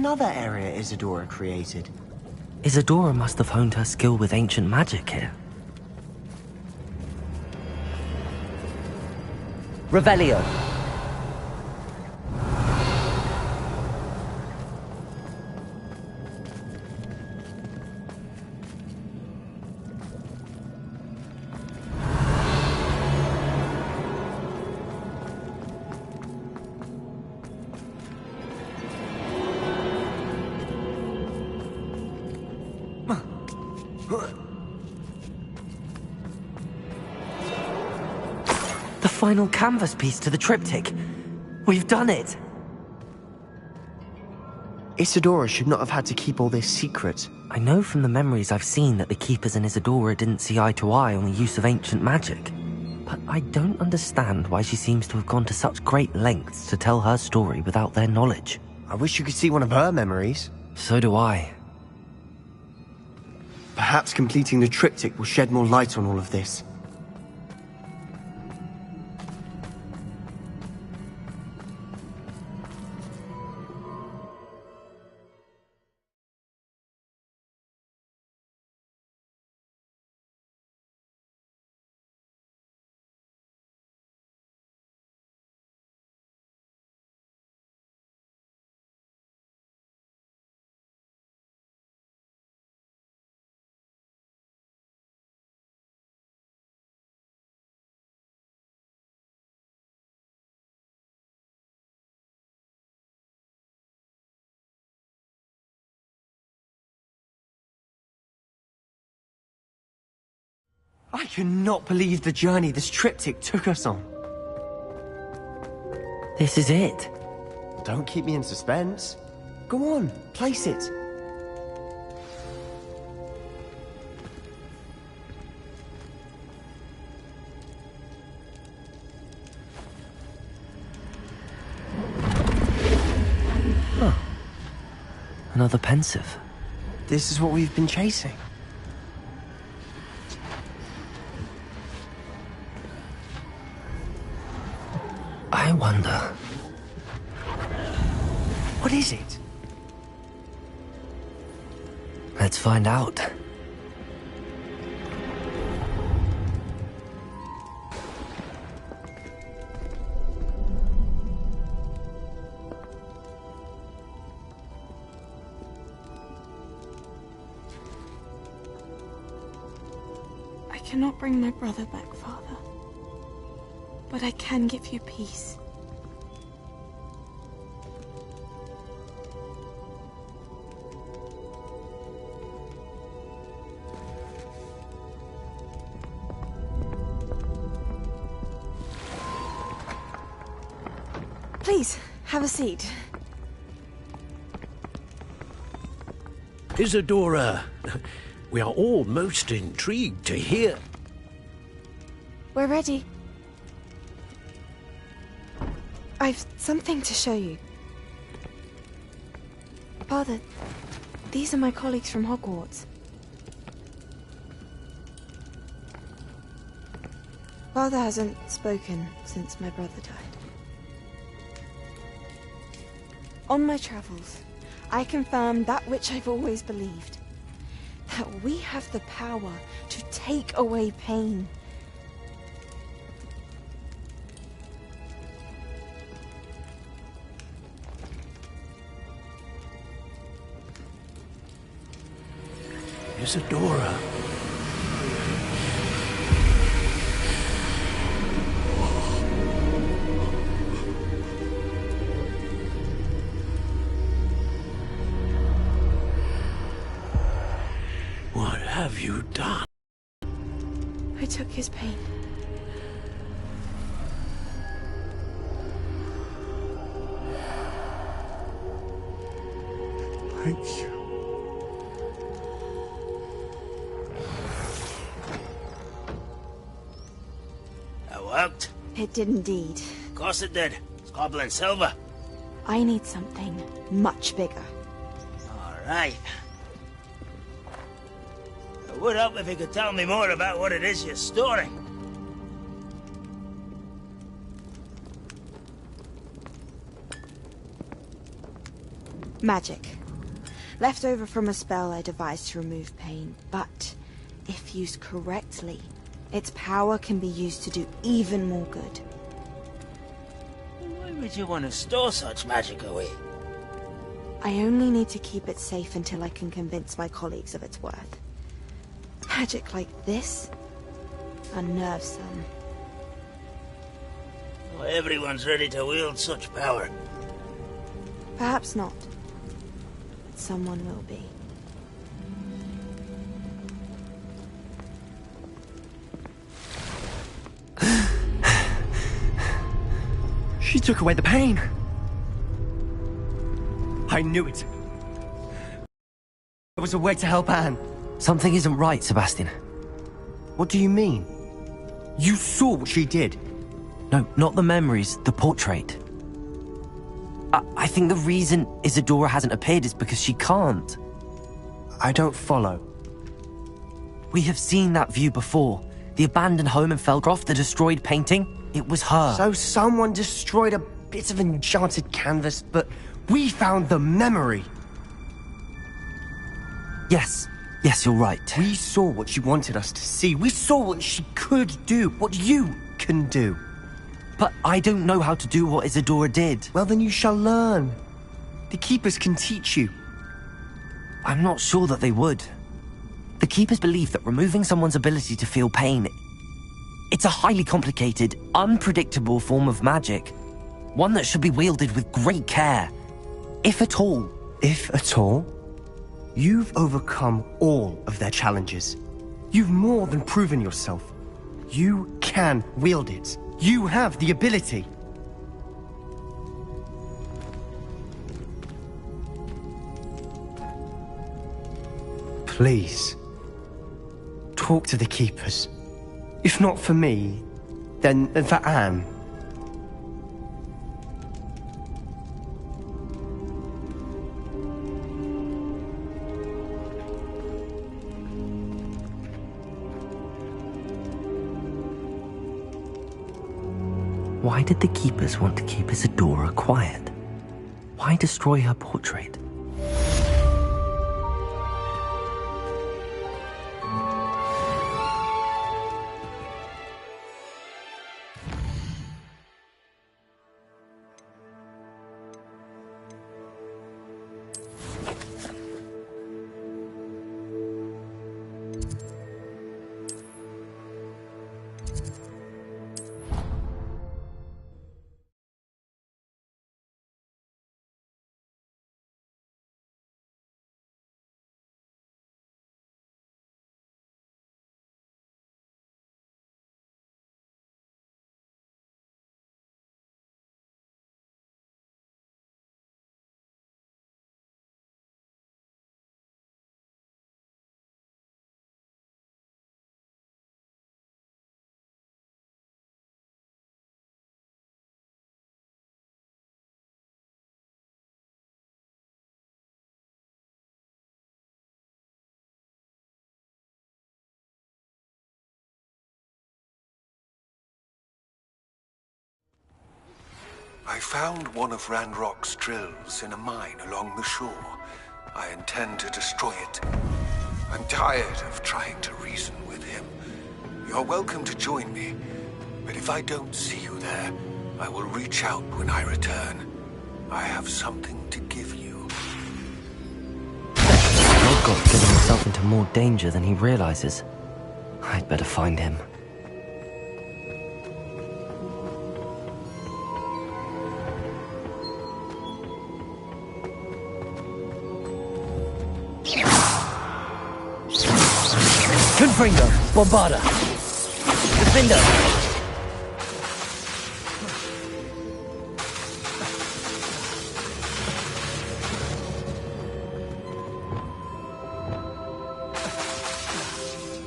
another area Isadora created. Isadora must have honed her skill with ancient magic here. Revelio. The final canvas piece to the triptych. We've done it! Isadora should not have had to keep all this secret. I know from the memories I've seen that the Keepers and Isadora didn't see eye to eye on the use of ancient magic. But I don't understand why she seems to have gone to such great lengths to tell her story without their knowledge. I wish you could see one of her memories. So do I. Perhaps completing the triptych will shed more light on all of this. I cannot believe the journey this triptych took us on. This is it. Don't keep me in suspense. Go on, place it. Huh. Another pensive. This is what we've been chasing. I wonder... What is it? Let's find out. I cannot bring my brother back, Father. But I can give you peace. Please, have a seat. Isadora, we are all most intrigued to hear. We're ready. I've something to show you. Father, these are my colleagues from Hogwarts. Father hasn't spoken since my brother died. On my travels, I confirmed that which I've always believed. That we have the power to take away pain. Isadora. What have you done? I took his pain. Thank you. That worked? It did indeed. Of course it did. It's goblin silver. I need something much bigger. All right. It would help if you could tell me more about what it is you're storing. Magic. Left over from a spell I devised to remove pain, but if used correctly, its power can be used to do even more good. Why would you want to store such magic away? I only need to keep it safe until I can convince my colleagues of its worth. Magic like this unnerves some. Not everyone's ready to wield such power. Perhaps not. But someone will be. She took away the pain. I knew it. There was a way to help Anne. Something isn't right, Sebastian. What do you mean? You saw what she did. No, not the memories, the portrait. I think the reason Isadora hasn't appeared is because she can't. I don't follow. We have seen that view before. The abandoned home in Felcroft, the destroyed painting. It was her. So someone destroyed a bit of enchanted canvas, but we found the memory. Yes, you're right. We saw what she wanted us to see. We saw what she could do, what you can do. But I don't know how to do what Isadora did. Well, then you shall learn. The Keepers can teach you. I'm not sure that they would. The Keepers believe that removing someone's ability to feel pain, it's a highly complicated, unpredictable form of magic. One that should be wielded with great care. If at all. If at all? You've overcome all of their challenges. You've more than proven yourself. You can wield it. You have the ability. Please, talk to the Keepers. If not for me, then for Anne. Why did the Keepers want to keep Isadora quiet? Why destroy her portrait? I found one of Ranrock's drills in a mine along the shore. I intend to destroy it. I'm tired of trying to reason with him. You're welcome to join me, but if I don't see you there, I will reach out when I return. I have something to give you. Rodgott's getting himself into more danger than he realizes. I'd better find him. Confringo, Bombarda. Defender.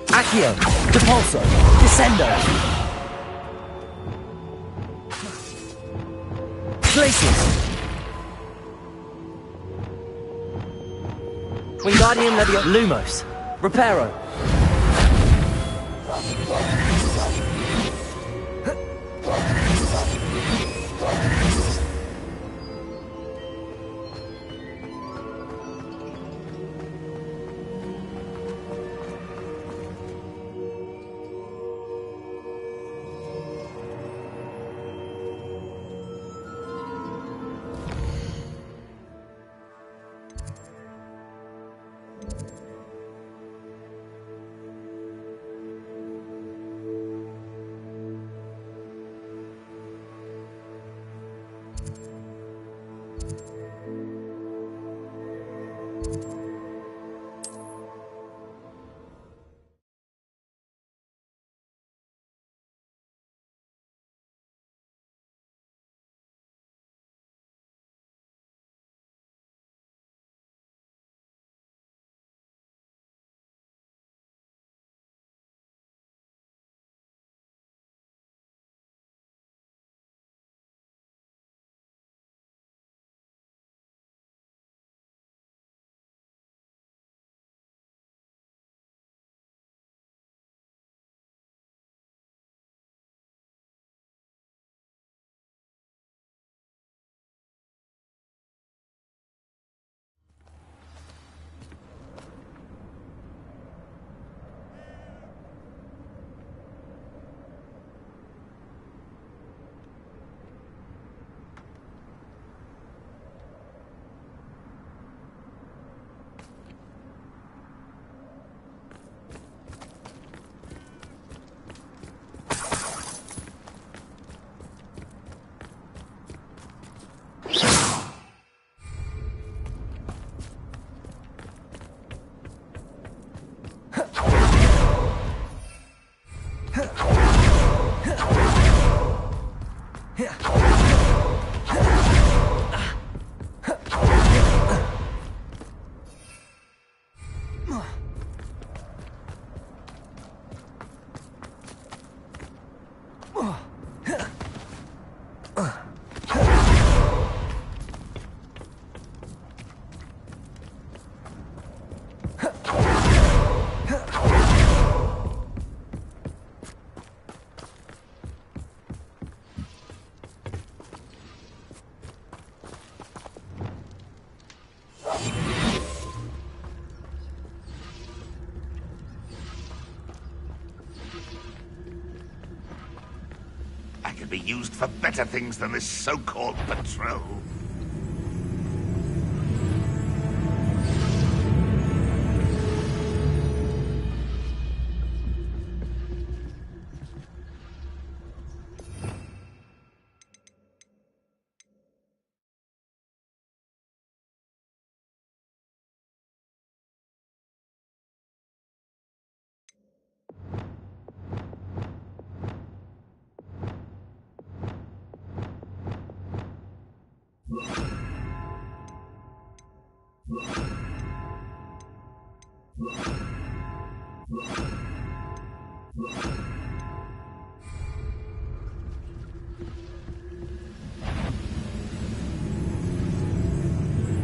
Accio, Depulso, Descendo. Glacius. Wingardium Leviosa. Lumos. Reparo. Could be used for better things than this so-called patrol.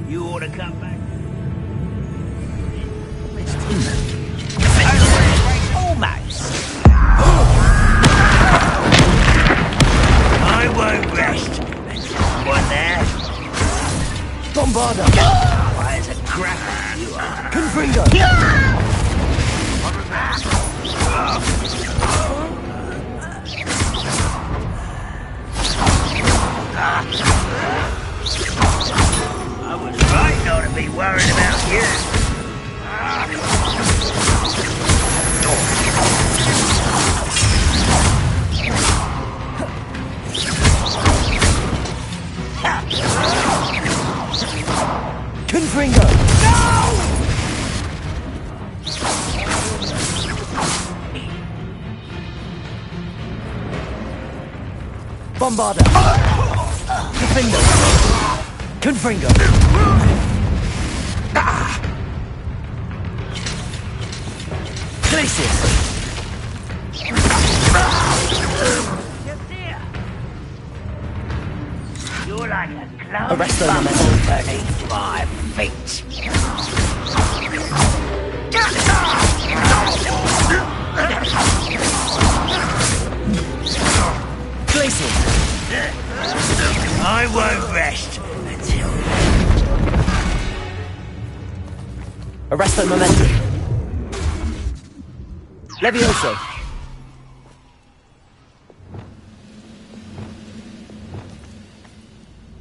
You ought to come back. Almost. I won't rest. One there. Bombarda! Why, it's a crap you are. Confringo! What was that? I was right not to be worried about you. Confringo! No! Bombarda! Defender! Confringo! Glacius! You're like a clown Arresto bumble beneath my feet. Glacius! I won't rest until... Arresto Momentum! Levioso!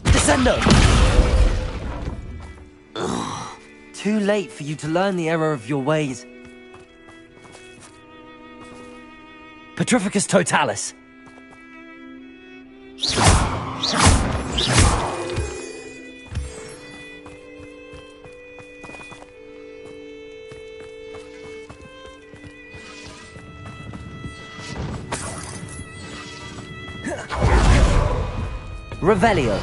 Descendo! Too late for you to learn the error of your ways. Petrificus Totalis! Revelio.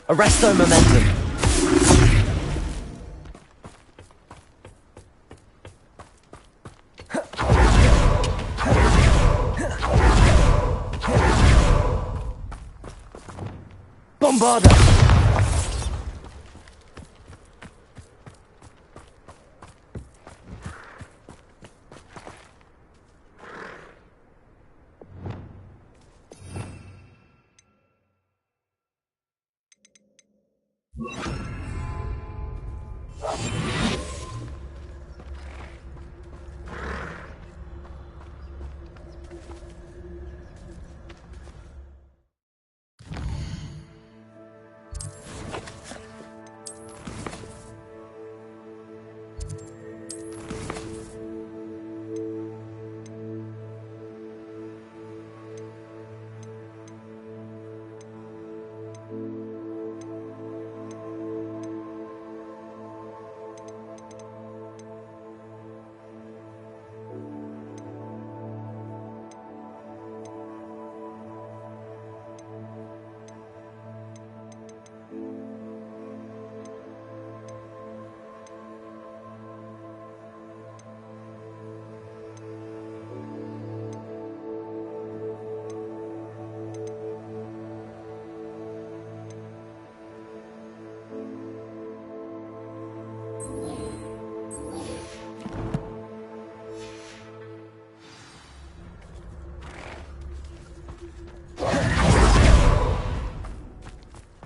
Arresto momentum. Bombarda.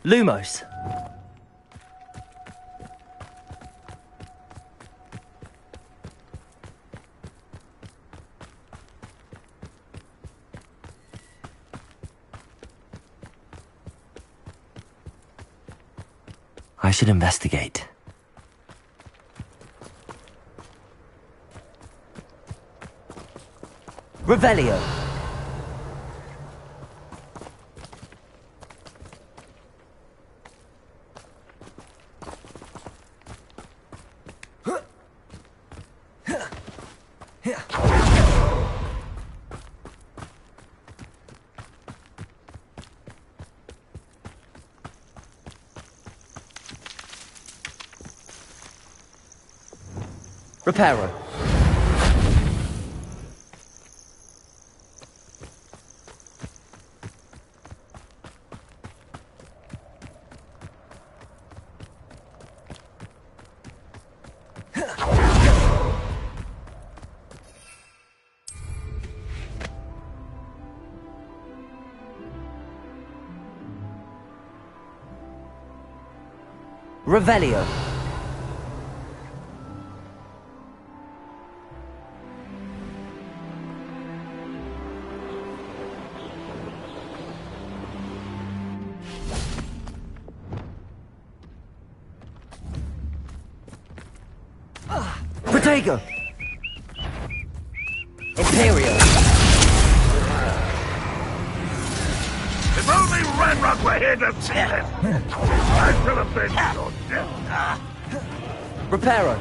Lumos. I should investigate. Revelio. Reparo. Revelio. Protego. Imperio. If only Ranrock were here to see it! I should have been your death. Reparo.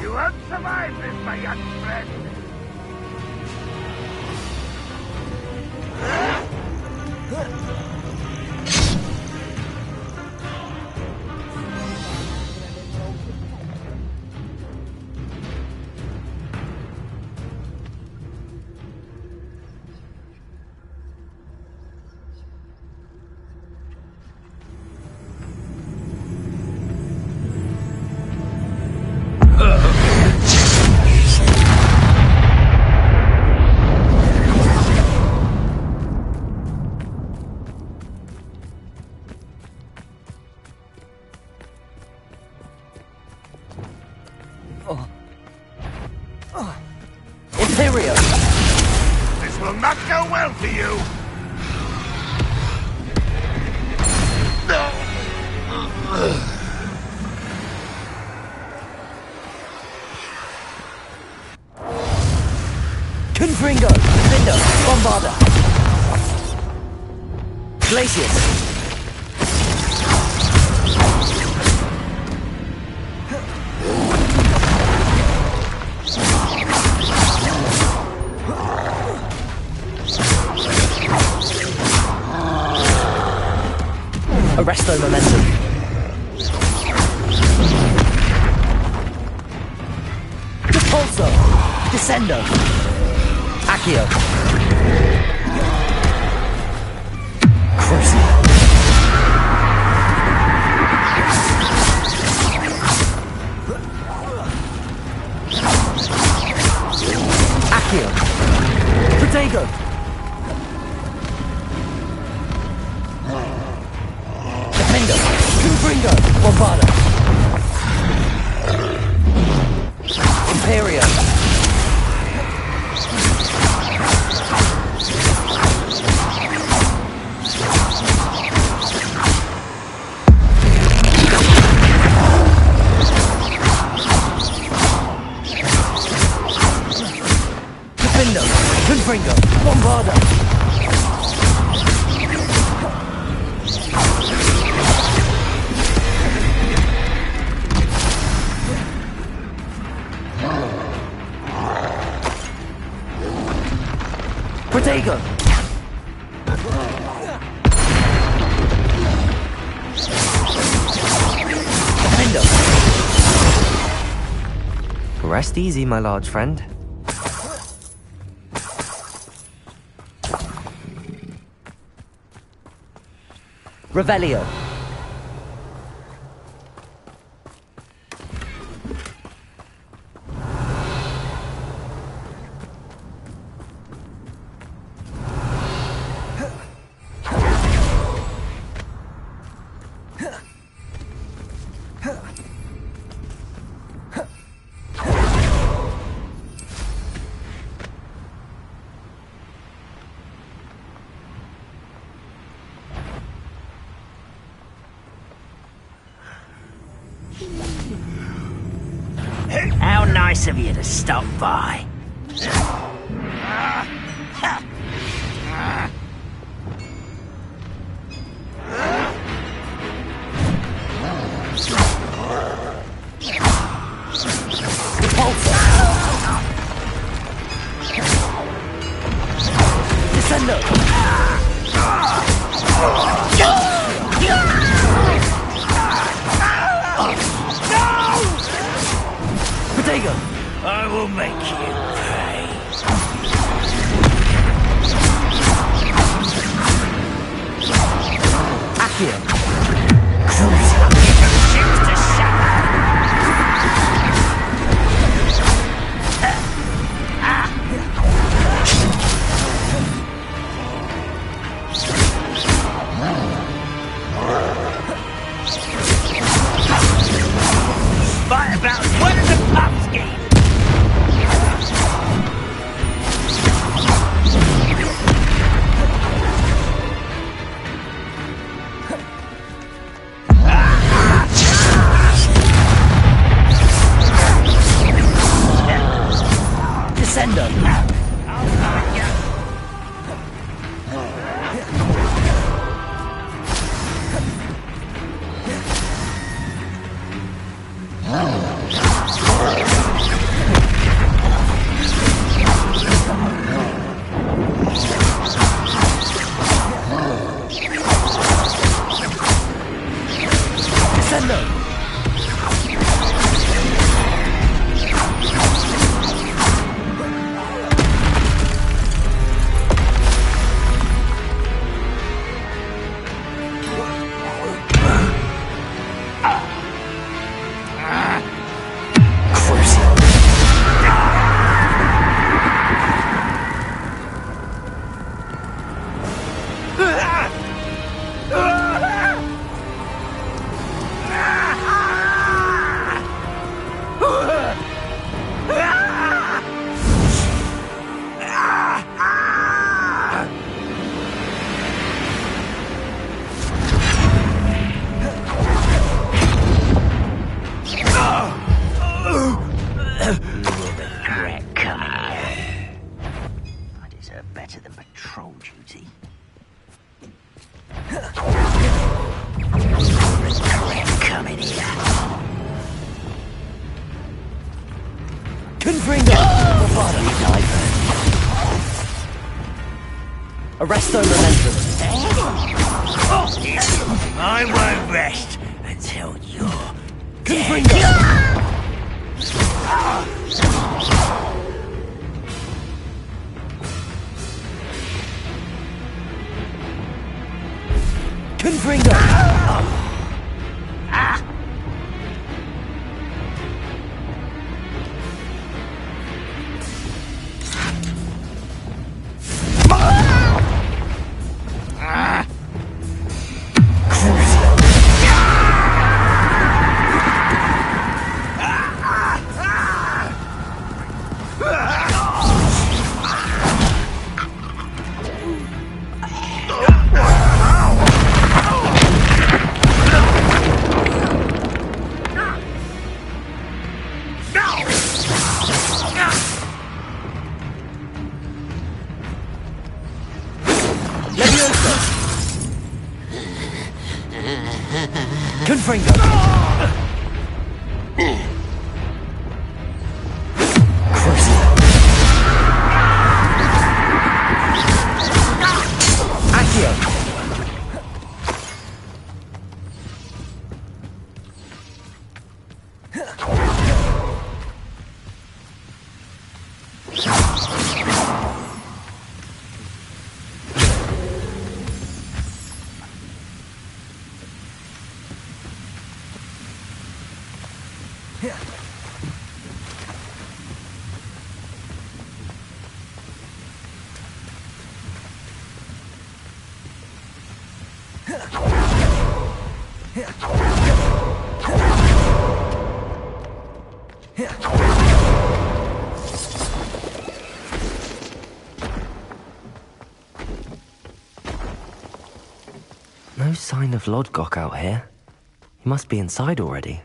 You won't survive this, my young friend. Imperio! This will not go well for you! Confringo! Defender! Bombarder! Glacius! Arresto Momentum. Repulso. Descendo. Accio. Crucible. Accio. Protego. Defender. Confringo. Bombarder. Imperio. Defender. Confringo. Bombarder. Protego! Defender! Rest easy, my large friend. Revelio. How nice of you to stop by. Descendo! Protego! I will make you pay. Accio! Ships to shatter. Fight about what is a pop scheme? Descendo! Descendo! bottom. He died first. Arresto momentum. I won't rest until you're dead. Confringo! Confringo! Accio! No sign of Lodgok out here. He must be inside already.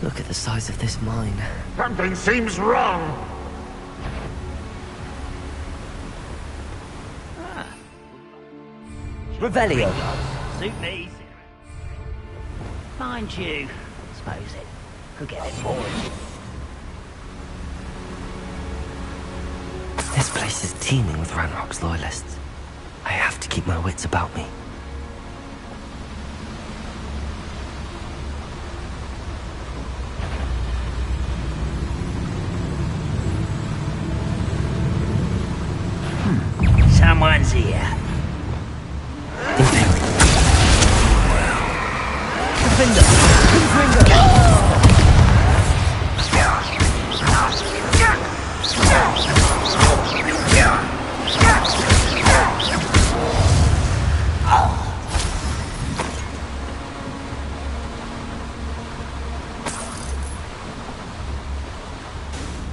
Look at the size of this mine. Something seems wrong. Revelio! Suit me. Mind you, suppose it could get it boring. This place is teeming with Ranrock's loyalists. I have to keep my wits about me. Someone's here.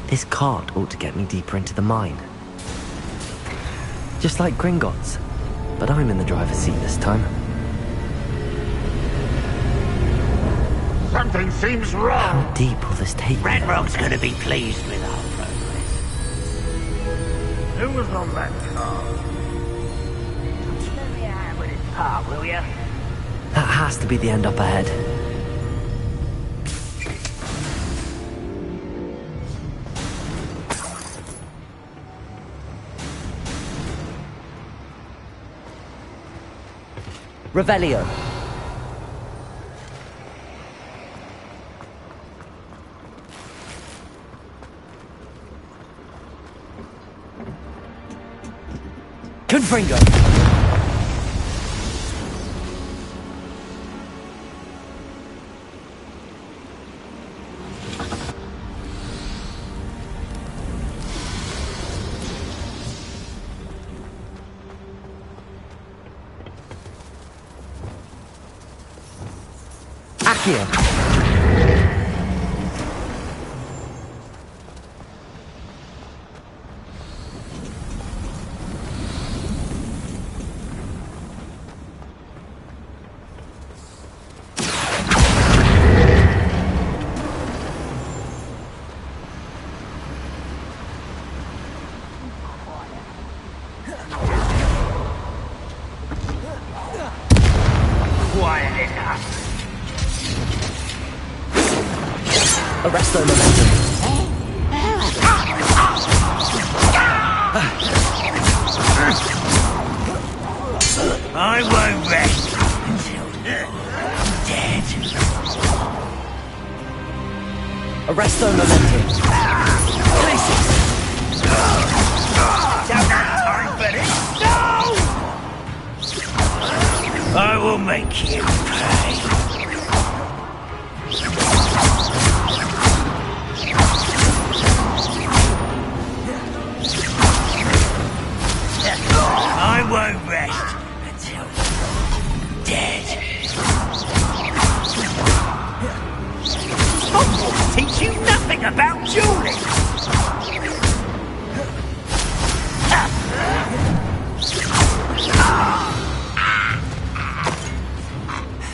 This cart ought to get me deeper into the mine. Just like Gringotts, but I'm in the driver's seat this time. Something seems wrong. How deep will this take me? Ranrock's gonna be pleased with our progress. Who was on that car? Let me out with his part, will ya? That has to be the end up ahead. Revelio. Confringo. Accio! Quiet enough. Arresto momentum. I won't rest until you're dead. Arresto momentum. Places. Don't have time for this. No! I will make you pay. I won't rest until you're dead. Hogwarts teach you nothing about dueling.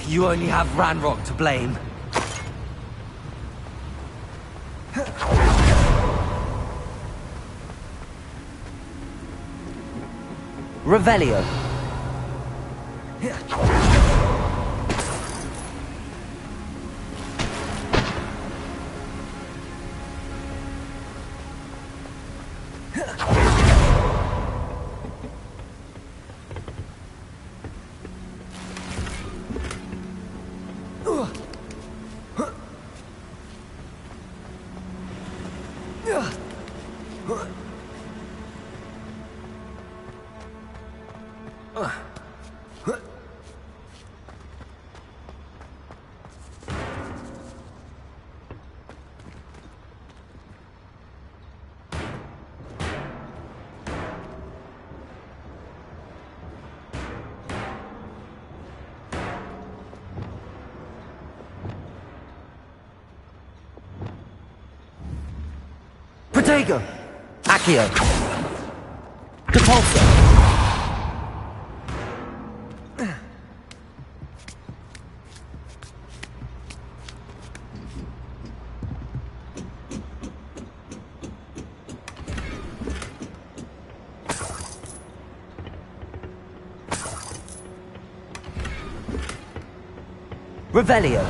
You only have Ranrock to blame. Revelio. Protego! Accio! Depulso! Revelio!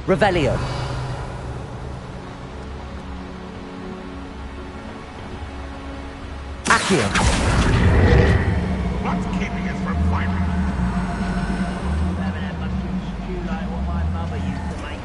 Revelio. Accio. What's keeping us from fighting? Having that mushroom stew like what my mother used to make.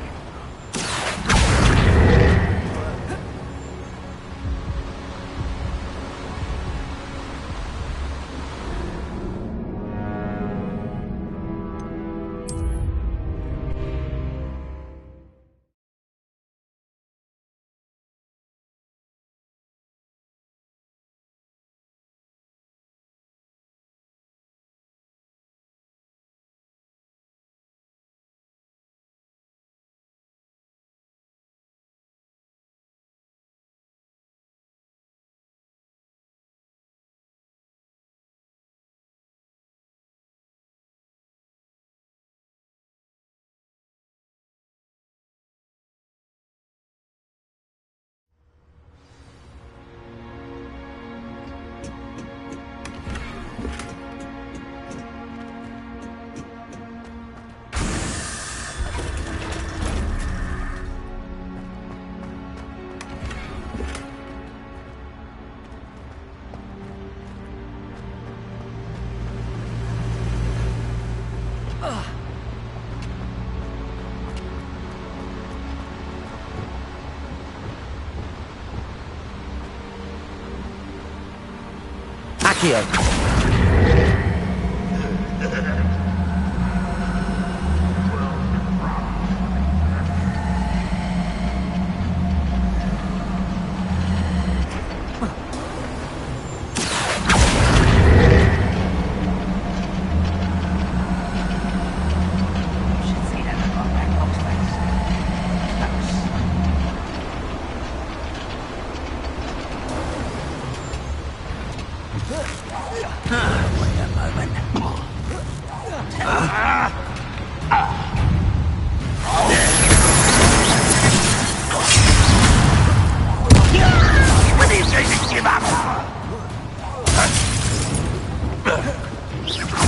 Accio.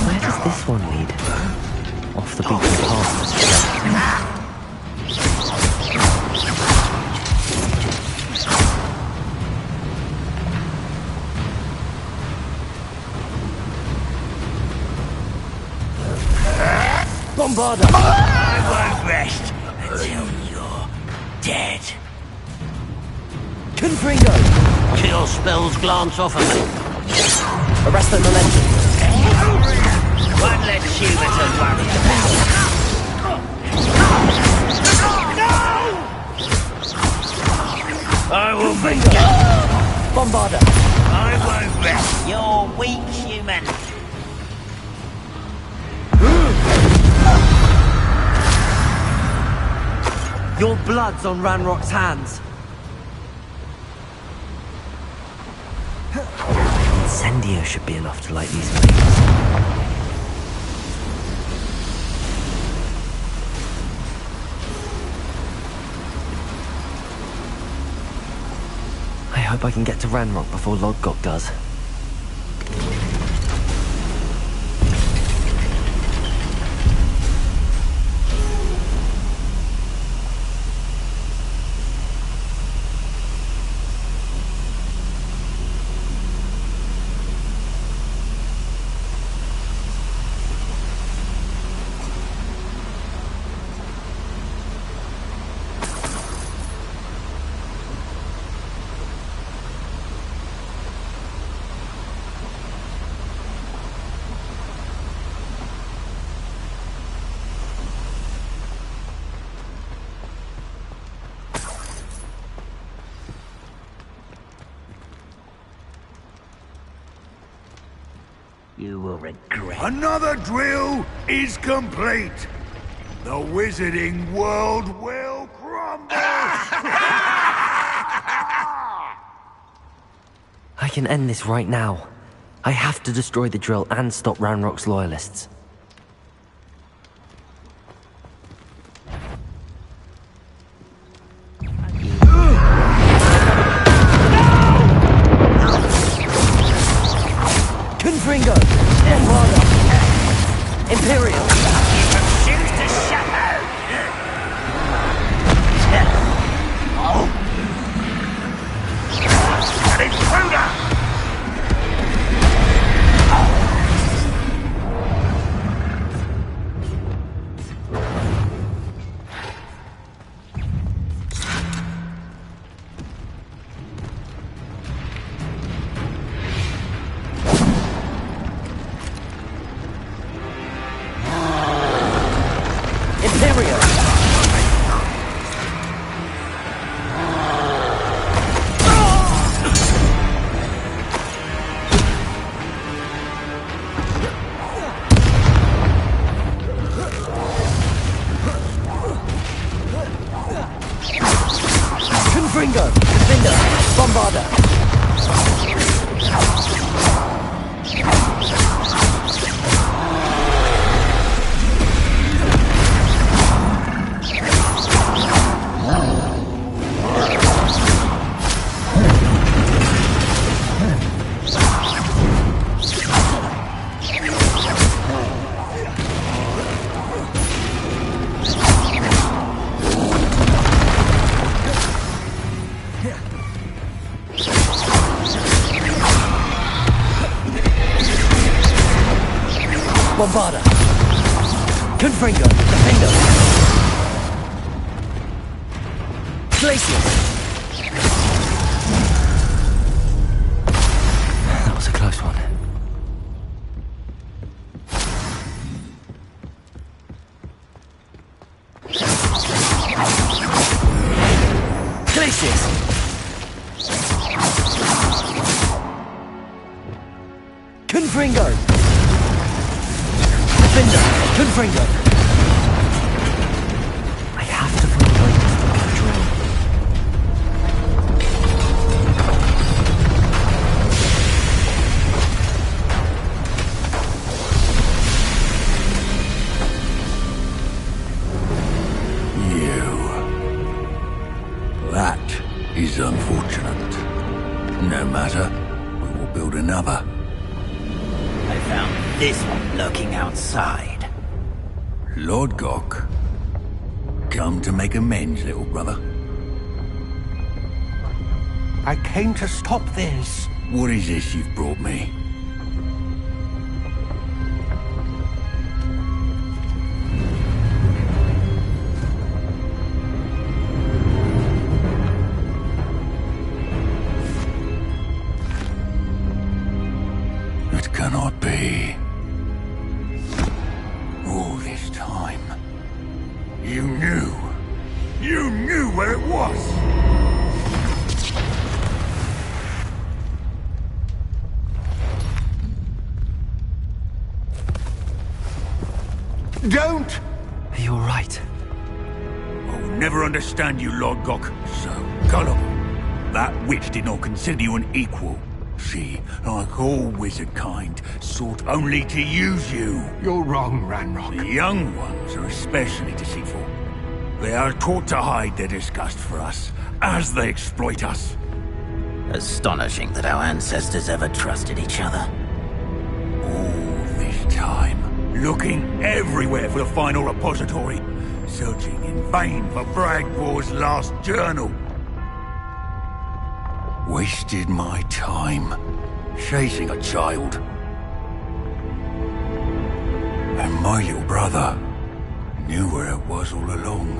Where does this one lead? Off the beaten path. Bombarder! I won't rest until you're dead. Confringo! Kill spells glance off of me. Arrest the momentum. One less human to worry about. I will bring you. Bombarder! I won't rest. You're weak, human. Your blood's on Ranrock's hands. Incendio should be enough to light these flames. I hope I can get to Ranrock before Lodgok does. You will regret. Another drill is complete. The wizarding world will crumble. I can end this right now. I have to destroy the drill and stop Ranrock's loyalists. Confringo! Bombarder! Imperial! Choose to shadow. An intruder! Confringo! Defender! Bombarder! Bombarder! Confringo! Defender! Glacier! That was a close one. Glaciers! Confringo! Defender! Confringo! I have to find a way to stop the drill. That is unfortunate. No matter, we will build another. I found this one lurking outside. Lord Gok, come to make amends, little brother. I came to stop this. What is this you've brought me? It cannot be. All this time, you knew where it was! Don't! Are you alright? I will never understand you, Lord Gok. So gullible. That witch did not consider you an equal. She, like all wizard kind, sought only to use you. You're wrong, Ranrock. The young ones are especially deceitful. They are taught to hide their disgust for us, as they exploit us. Astonishing that our ancestors ever trusted each other. All this time, looking everywhere for the final repository, searching in vain for Bragbor's last journal. Wasted my time, chasing a child. And my little brother knew where it was all along.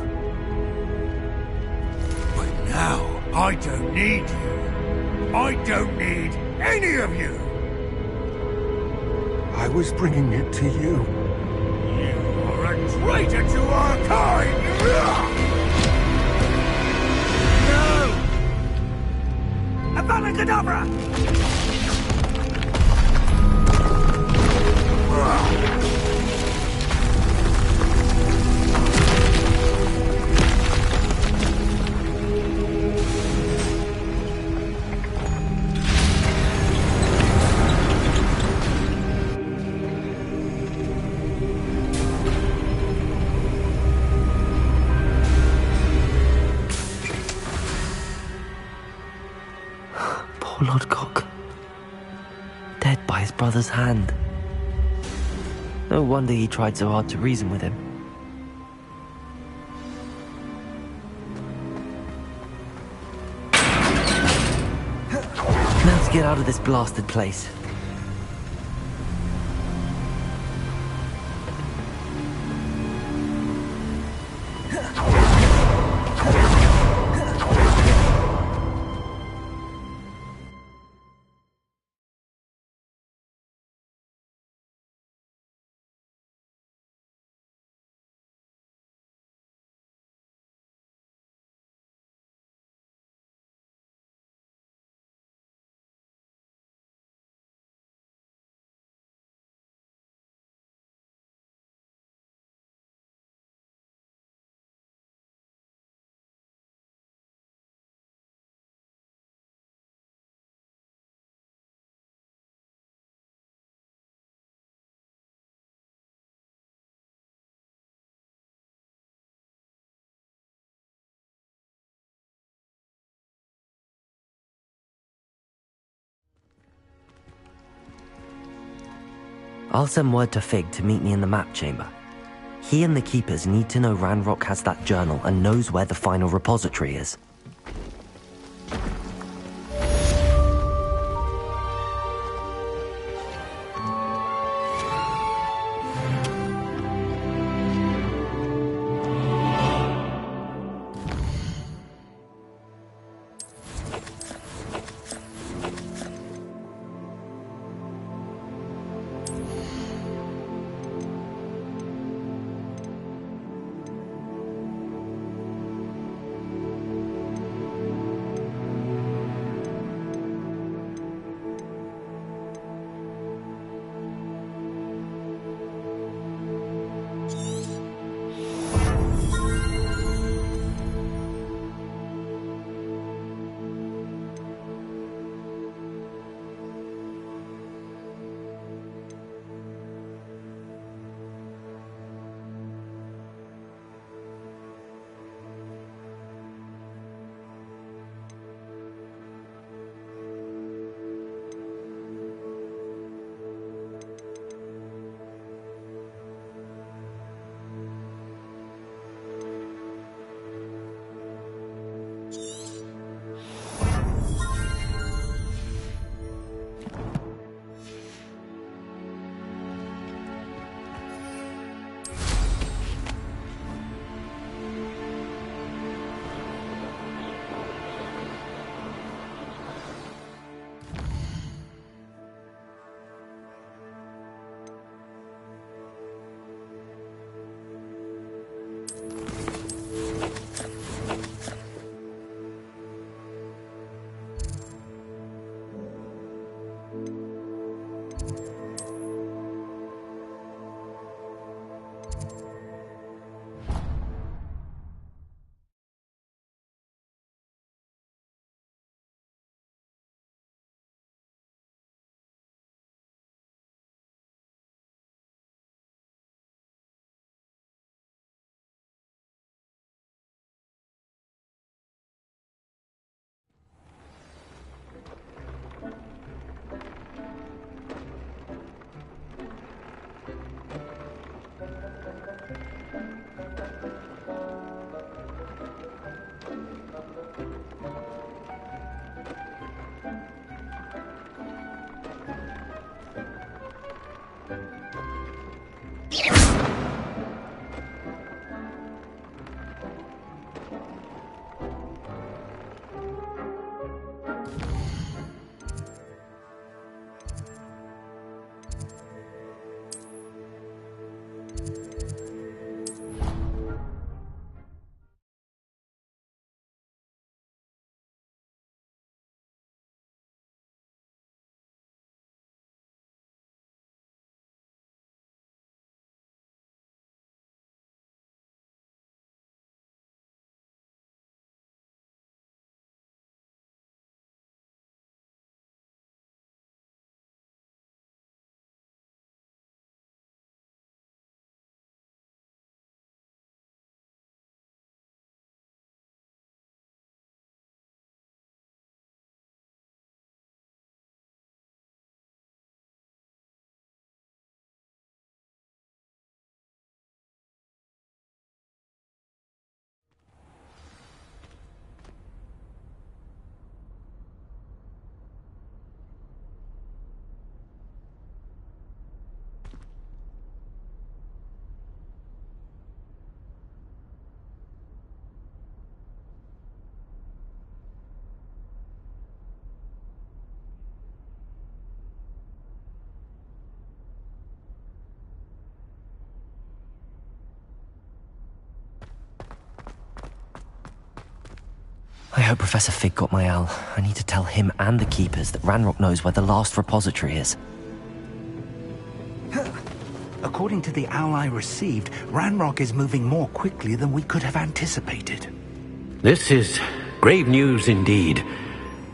But now, I don't need you. I don't need any of you. I was bringing it to you. You are a traitor to our kind! No! Avada Kedavra! Poor Lord Gok. Dead by his brother's hand. No wonder he tried so hard to reason with him. Now to get out of this blasted place. I'll send word to Fig to meet me in the map chamber. He and the Keepers need to know Ranrock has that journal and knows where the final repository is. I hope Professor Fig got my owl. I need to tell him and the Keepers that Ranrock knows where the last repository is. According to the owl I received, Ranrock is moving more quickly than we could have anticipated. This is grave news indeed.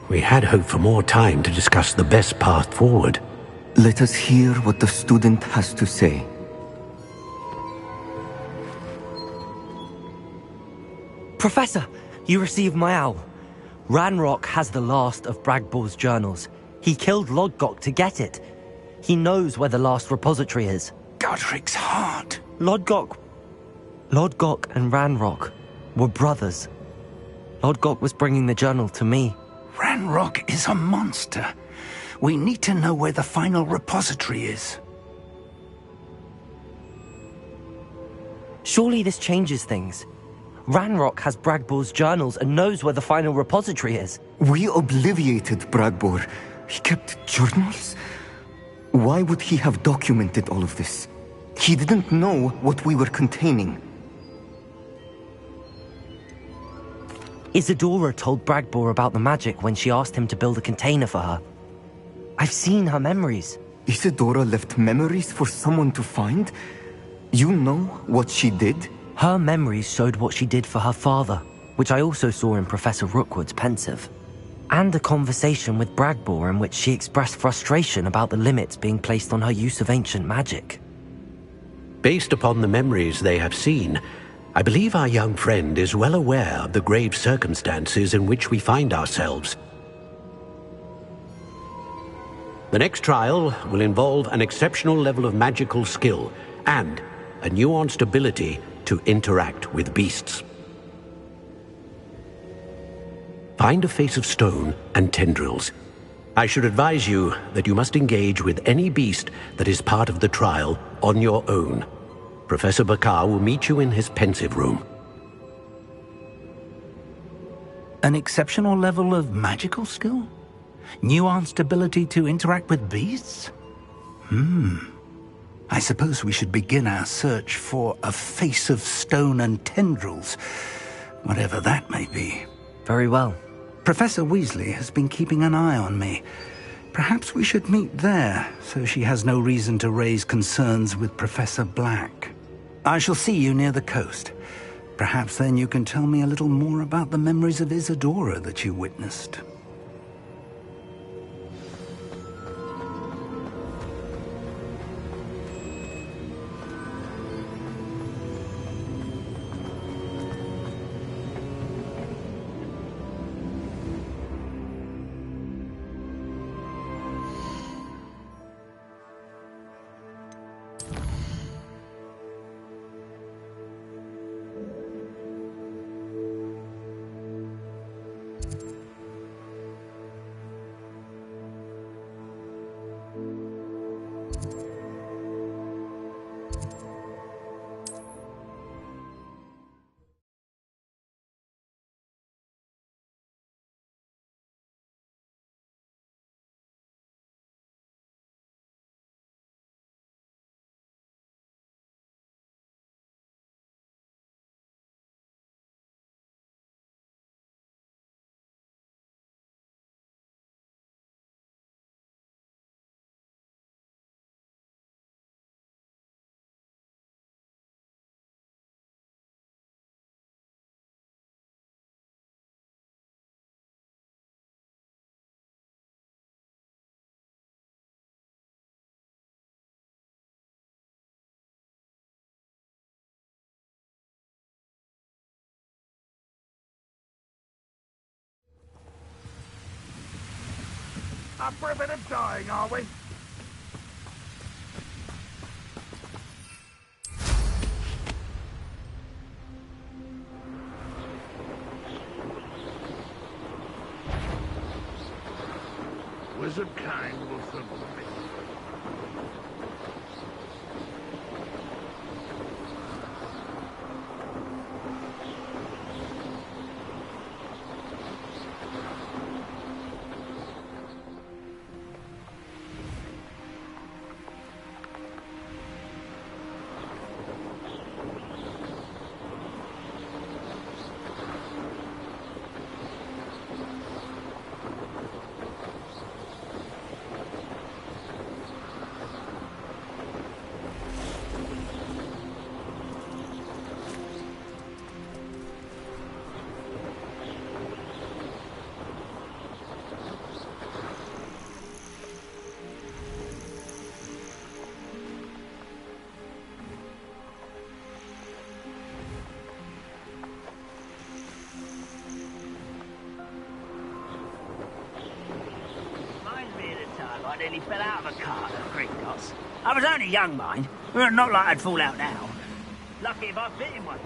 We had hoped for more time to discuss the best path forward. Let us hear what the student has to say. Professor, you received my owl. Ranrock has the last of Bragbor's journals. He killed Lodgok to get it. He knows where the last repository is. Godric's heart. Lodgok and Ranrock were brothers. Lodgok was bringing the journal to me. Ranrock is a monster. We need to know where the final repository is. Surely this changes things. Ranrock has Bragbor's journals and knows where the final repository is. We obliviated Bragbor. He kept journals? Why would he have documented all of this? He didn't know what we were containing. Isadora told Bragbor about the magic when she asked him to build a container for her. I've seen her memories. Isadora left memories for someone to find? You know what she did? Her memories showed what she did for her father, which I also saw in Professor Rookwood's pensive. And a conversation with Bragbor in which she expressed frustration about the limits being placed on her use of ancient magic. Based upon the memories they have seen, I believe our young friend is well aware of the grave circumstances in which we find ourselves. The next trial will involve an exceptional level of magical skill and a nuanced ability to interact with beasts. Find a face of stone and tendrils. I should advise you that you must engage with any beast that is part of the trial on your own. Professor Bakar will meet you in his pensive room. An exceptional level of magical skill? Nuanced ability to interact with beasts? I suppose we should begin our search for a face of stone and tendrils, whatever that may be. Very well. Professor Weasley has been keeping an eye on me. Perhaps we should meet there, so she has no reason to raise concerns with Professor Black. I shall see you near the coast. Perhaps then you can tell me a little more about the memories of Isadora that you witnessed. Up for a bit of dying, are we? Wizard kind will submit. I nearly fell out of a cart at Gringotts. I was only young, mind. Not like I'd fall out now. Lucky if I bit him one day.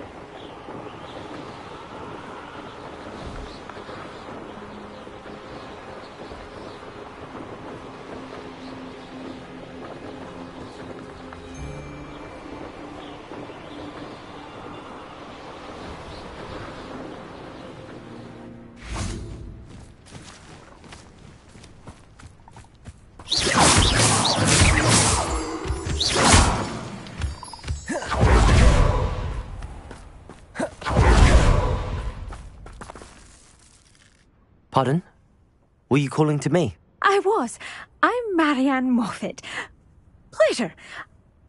Pardon? Were you calling to me? I was. I'm Marianne Moffat. Pleasure.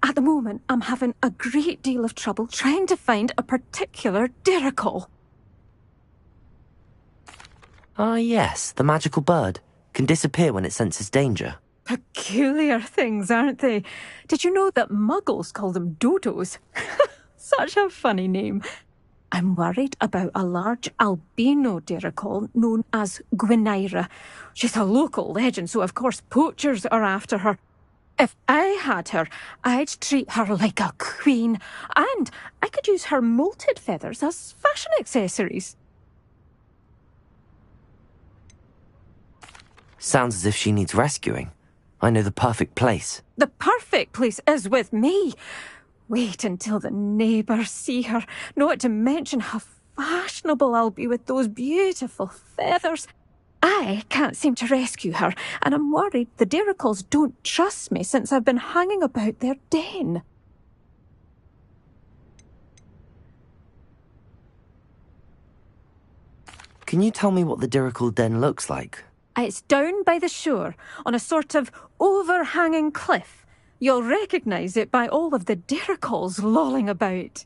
At the moment, I'm having a great deal of trouble trying to find a particular Diricol. Ah, yes, the magical bird. Can disappear when it senses danger. Peculiar things, aren't they? Did you know that muggles call them dodos? Such a funny name. I'm worried about a large albino Diricol known as Gwynaira. She's a local legend, so of course poachers are after her. If I had her, I'd treat her like a queen, and I could use her molted feathers as fashion accessories. Sounds as if she needs rescuing. I know the perfect place. The perfect place is with me. Wait until the neighbours see her, not to mention how fashionable I'll be with those beautiful feathers. I can't seem to rescue her, and I'm worried the Diricols don't trust me since I've been hanging about their den. Can you tell me what the Diricol den looks like? It's down by the shore, on a sort of overhanging cliff. You'll recognise it by all of the Diricols lolling about.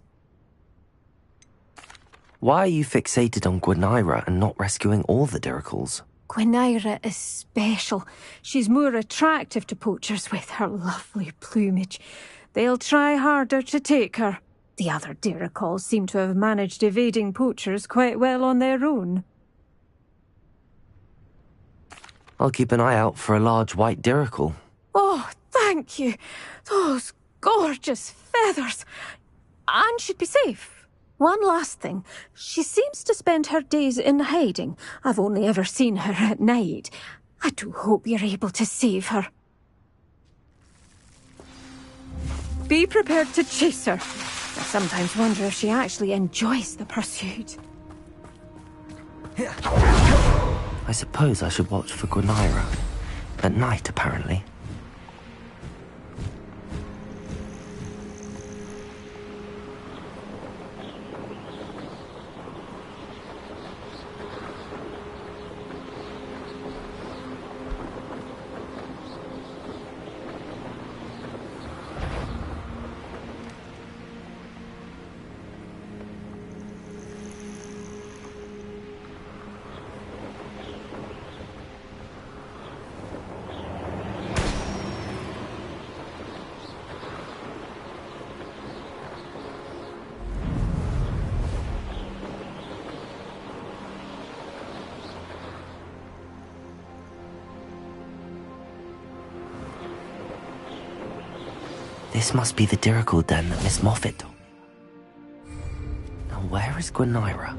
Why are you fixated on Gwynaira and not rescuing all the Diricols? Gwynaira is special. She's more attractive to poachers with her lovely plumage. They'll try harder to take her. The other Diricols seem to have managed evading poachers quite well on their own. I'll keep an eye out for a large white Diricol. Oh, thank you. Those gorgeous feathers. And she'd be safe. One last thing. She seems to spend her days in hiding. I've only ever seen her at night. I do hope you're able to save her. Be prepared to chase her. I sometimes wonder if she actually enjoys the pursuit. I suppose I should watch for Gwynaira. At night, apparently. This must be the Diricol den that Miss Moffat told. Now where is Gwynaira?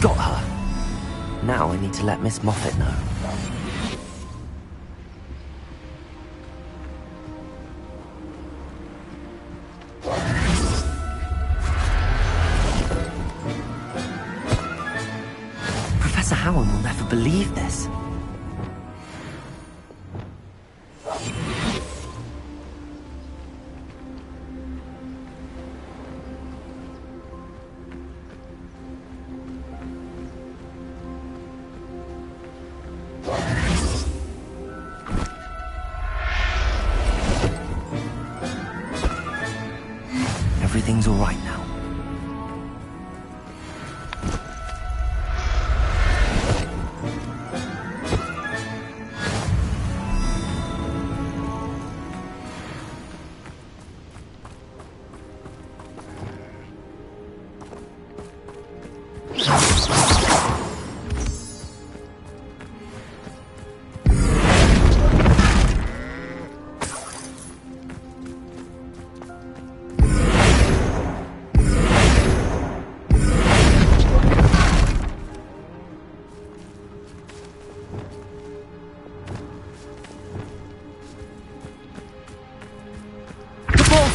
Got her! Now I need to let Miss Moffat know. Howard will never believe this.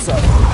so.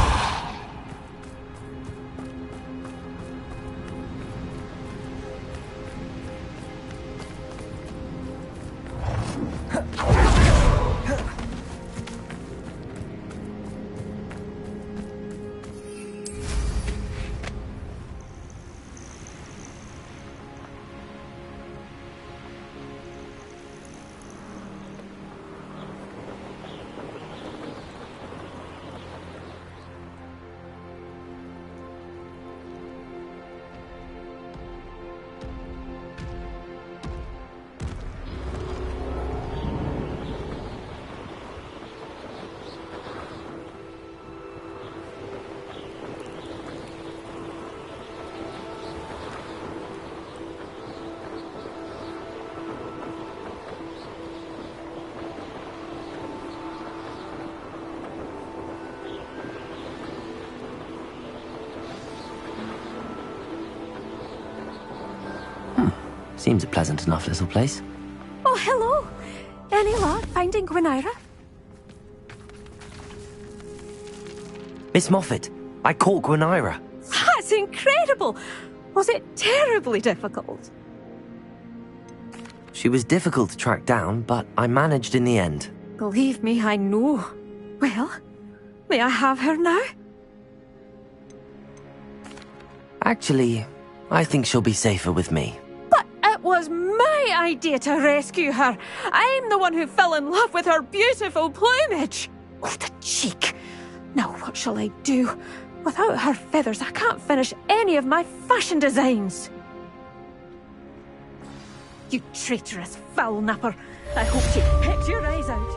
Seems a pleasant enough little place. Oh, hello. Any luck finding Gwynaira? Miss Moffat, I caught Gwynaira. That's incredible. Was it terribly difficult? She was difficult to track down, but I managed in the end. Believe me, I know. Well, may I have her now? Actually, I think she'll be safer with me. But it was my idea to rescue her. I'm the one who fell in love with her beautiful plumage. Oh, the cheek. Now what shall I do? Without her feathers, I can't finish any of my fashion designs. You traitorous foul napper. I hope she pecked your eyes out.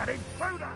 An intruder!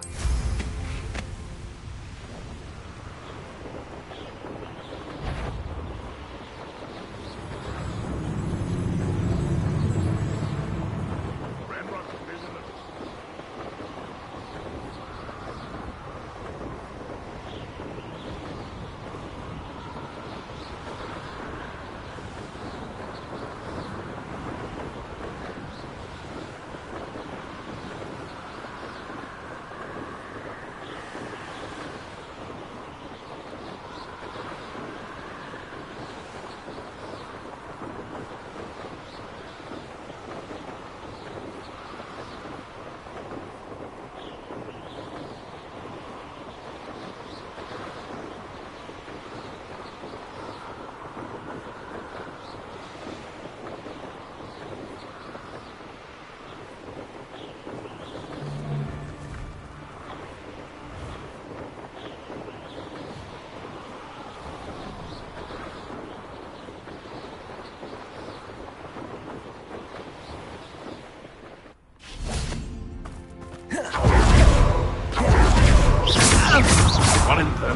One in there.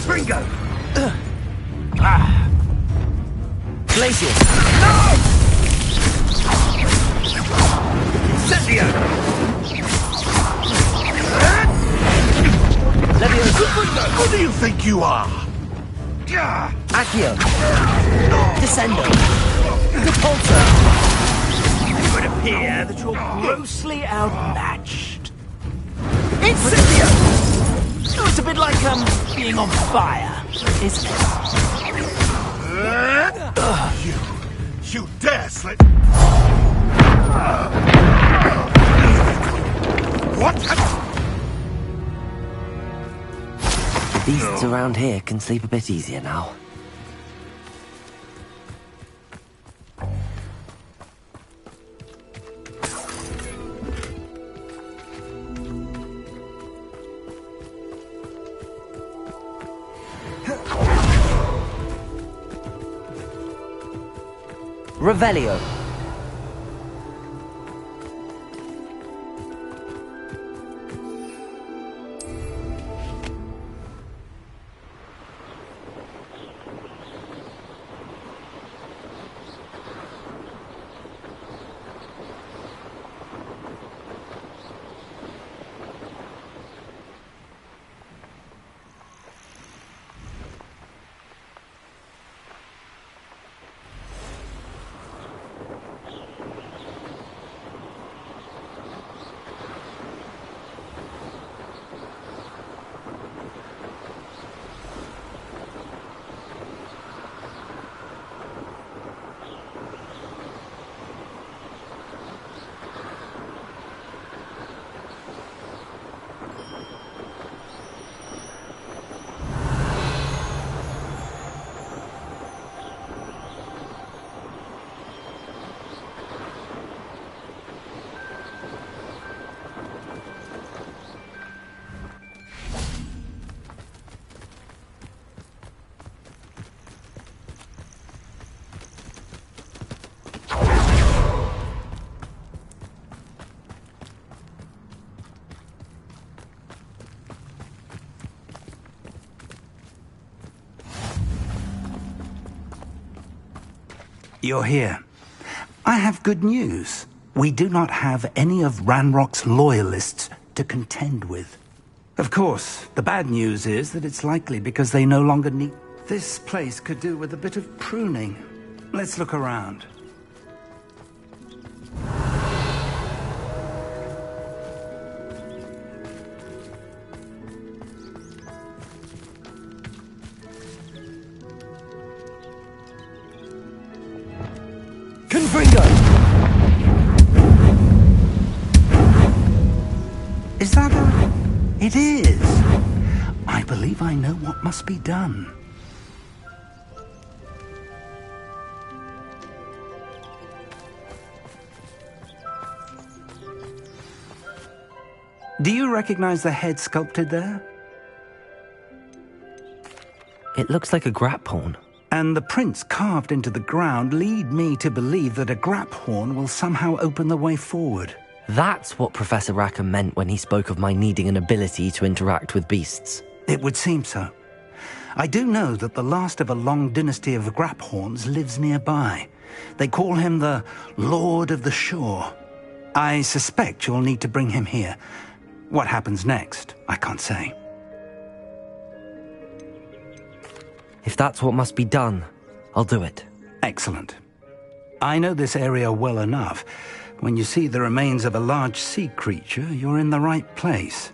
Ringo! Glacier! No! Incendio! Leviosa! Who do you think you are? Accio! Descendo! Repulsor! It would appear that you're grossly outmatched. Incendio! Oh, it's a bit like, being on fire, isn't it? You dare slip... What? The beasts around here can sleep a bit easier now. Revelio. You're here. I have good news. We do not have any of Ranrock's loyalists to contend with. Of course, the bad news is that it's likely because they no longer need... This place could do with a bit of pruning. Let's look around. Confringo! Is that a... It is. I believe I know what must be done. Do you recognize the head sculpted there? It looks like a grap horn. And the prints carved into the ground lead me to believe that a grap horn will somehow open the way forward. That's what Professor Rackham meant when he spoke of my needing an ability to interact with beasts. It would seem so. I do know that the last of a long dynasty of grap horns lives nearby. They call him the Lord of the Shore. I suspect you'll need to bring him here. What happens next, I can't say. If that's what must be done, I'll do it. Excellent. I know this area well enough. When you see the remains of a large sea creature, you're in the right place.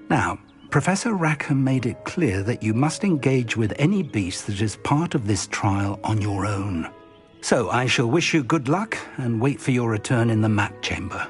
Now, Professor Rackham made it clear that you must engage with any beast that is part of this trial on your own. So I shall wish you good luck and wait for your return in the map chamber.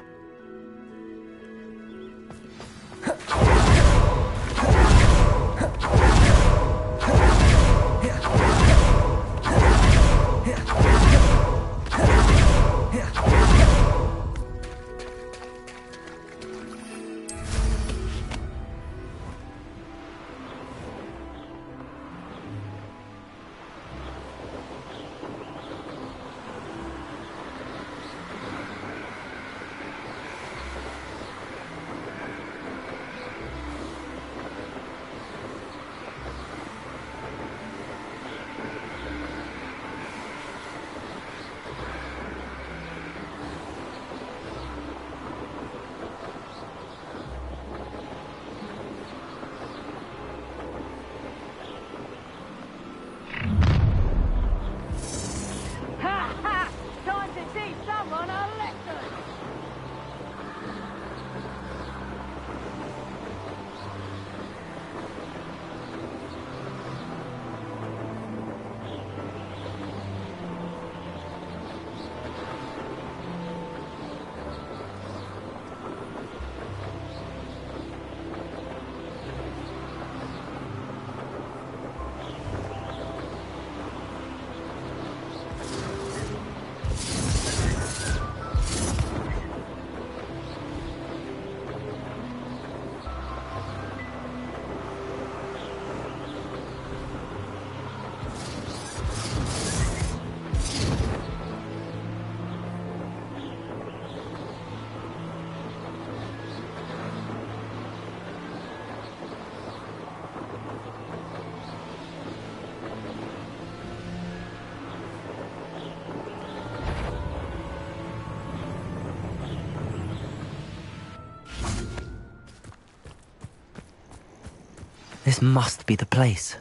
This must be the place.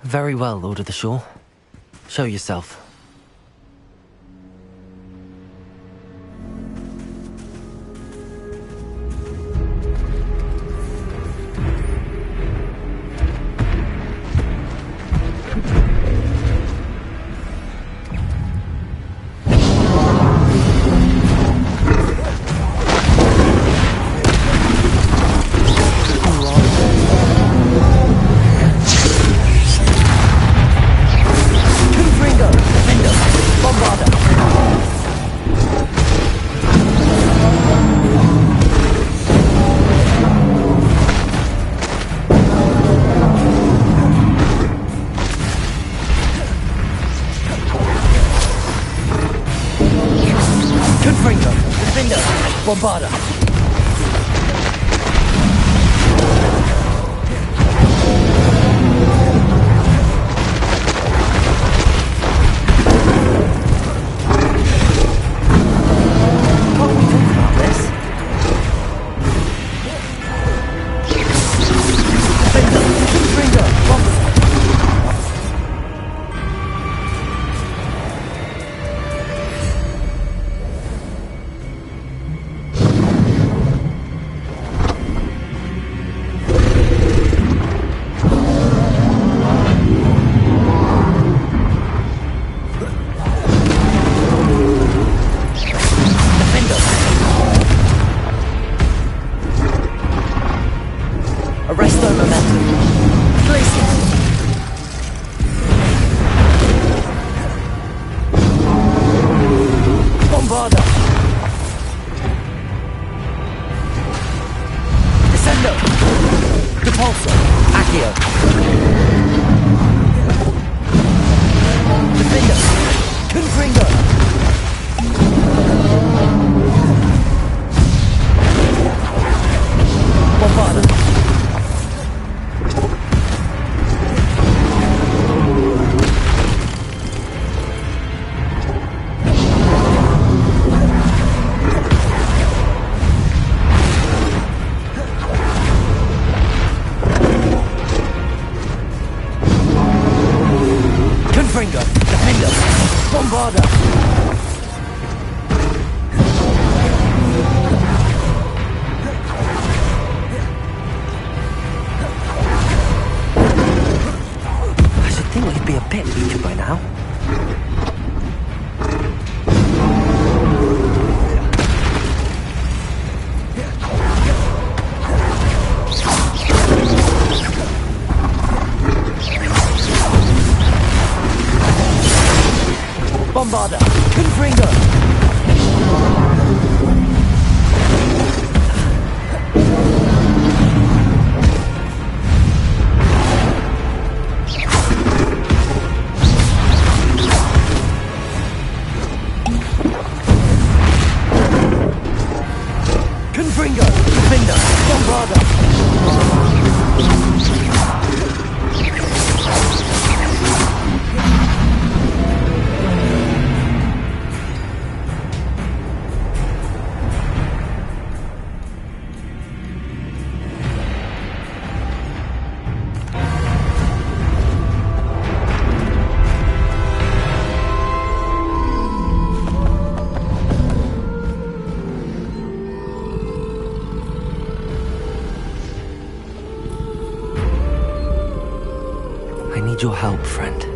Very well, Lord of the Shore. Show yourself. Ringo! Defender! Bombarda! Can't we talk about this? Defender! Confringo! Bombarda! Arrest their momentum. Place it. Bombarda. Descendo. Repulsor. Accio. Defender. Confringo. Bombarda. Confringo, Defender, Bombarda. I should think we'd be a bit weaker by now. Bombarda, Confringo. Confringo, Defender, Bombarda. I need your help, friend.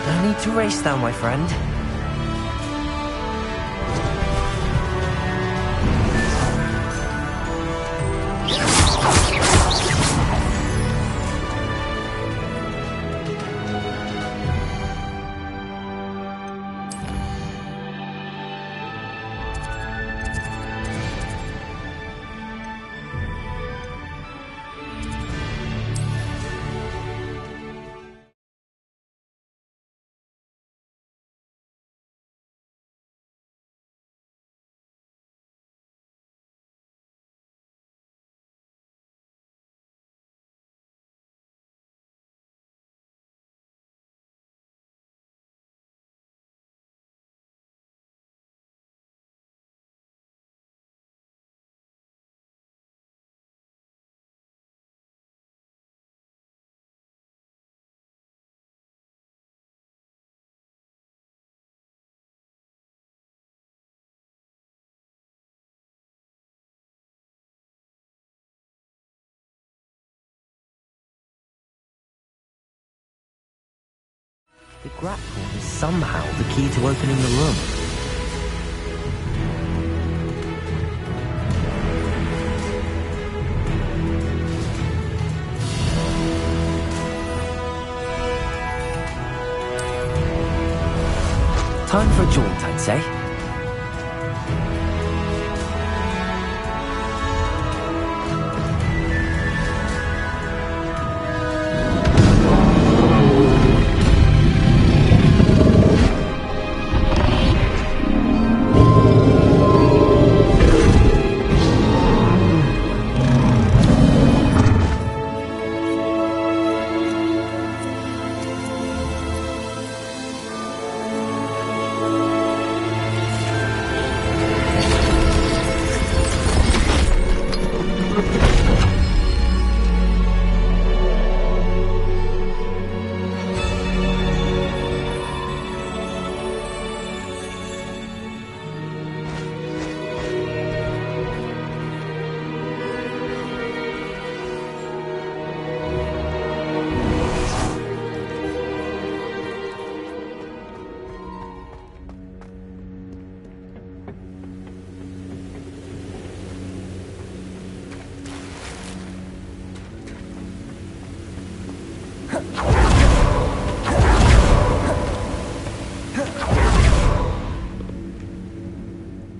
No need to race now, my friend. The grapple is somehow the key to opening the room. Time for a jaunt, I'd say.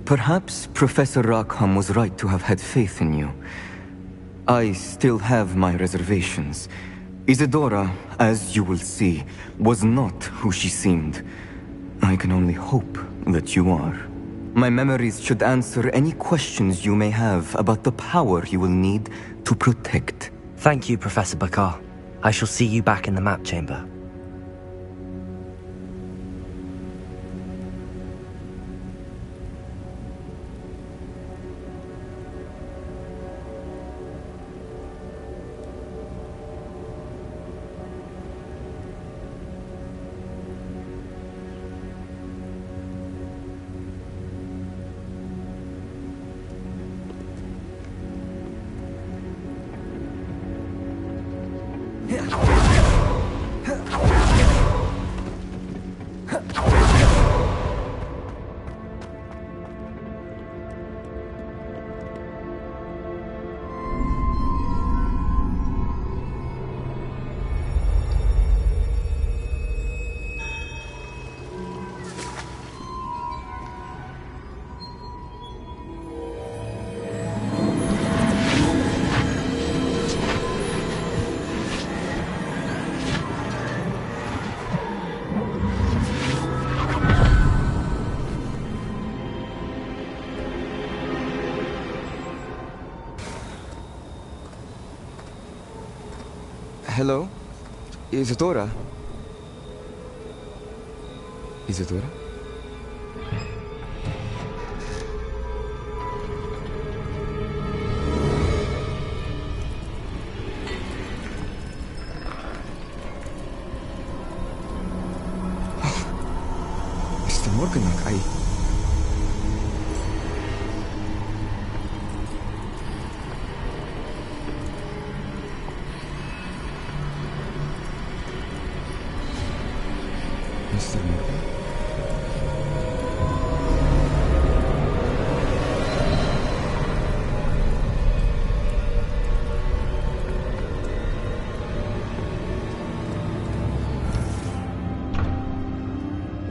Perhaps Professor Rackham was right to have had faith in you. I still have my reservations. Isadora, as you will see, was not who she seemed. I can only hope that you are. My memories should answer any questions you may have about the power you will need to protect. Thank you, Professor Bakar. I shall see you back in the map chamber. Hello? Isadora? Isadora? Mr. Morganach, Mr. Morgan?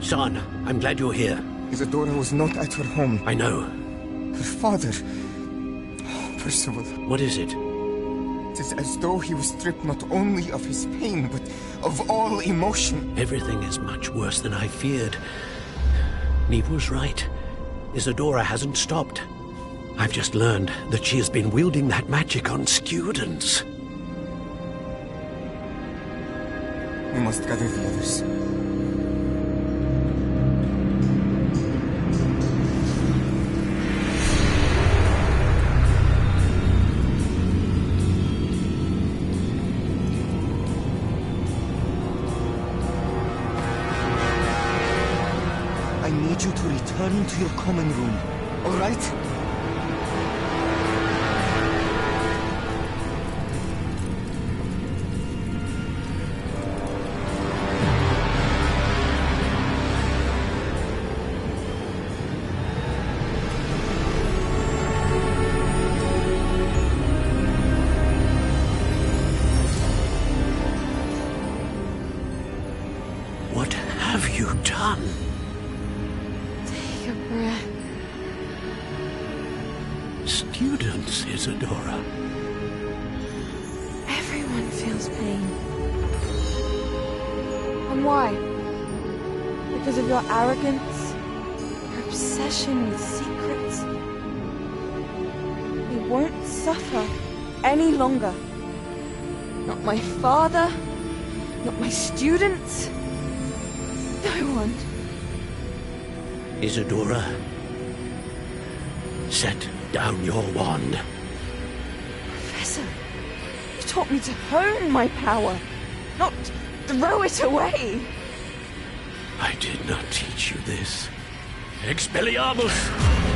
Son, I'm glad you're here. Isadora was not at her home. I know. Her father... Oh, Percival. What is it? It is as though he was stripped not only of his pain, but of all emotion. Everything is much worse than I feared. Neve was right. Isadora hasn't stopped. I've just learned that she has been wielding that magic on students. We must gather the others. I need you to return to your common room, all right? students, Isadora. Everyone feels pain. And why? Because of your arrogance? Your obsession with secrets? We won't suffer any longer. Not my father, not my students. No one. Isadora, set down your wand. Professor, you taught me to hone my power, not throw it away. I did not teach you this. Expelliarmus!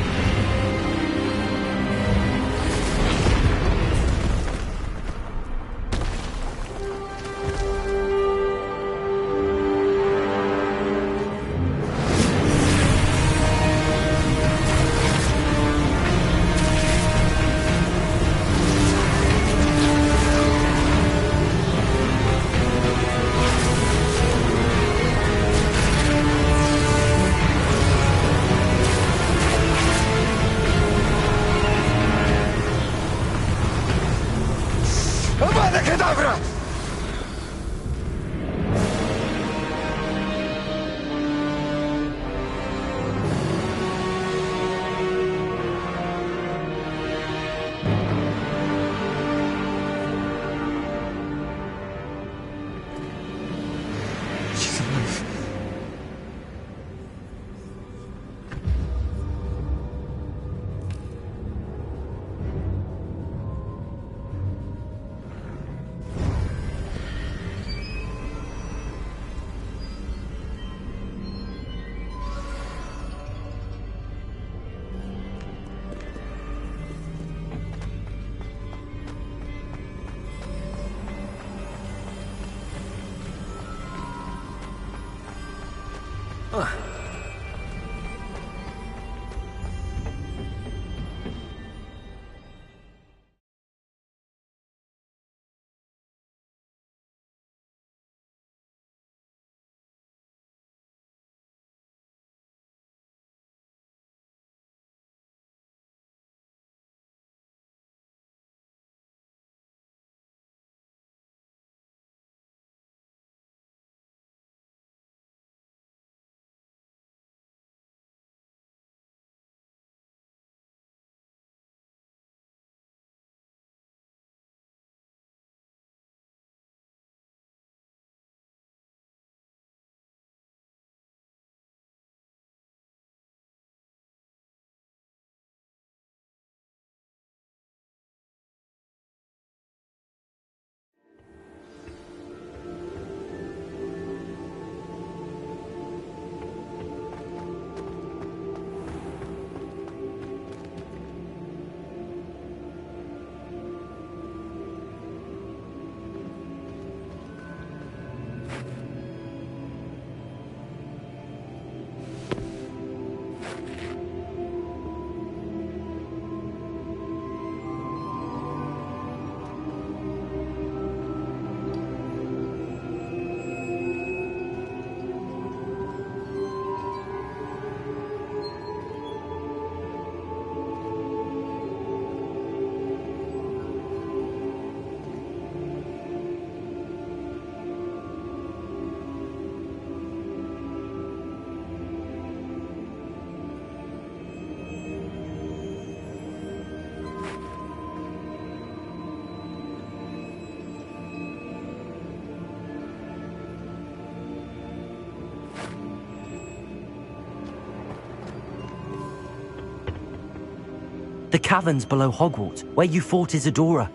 The caverns below Hogwarts, where you fought Isadora.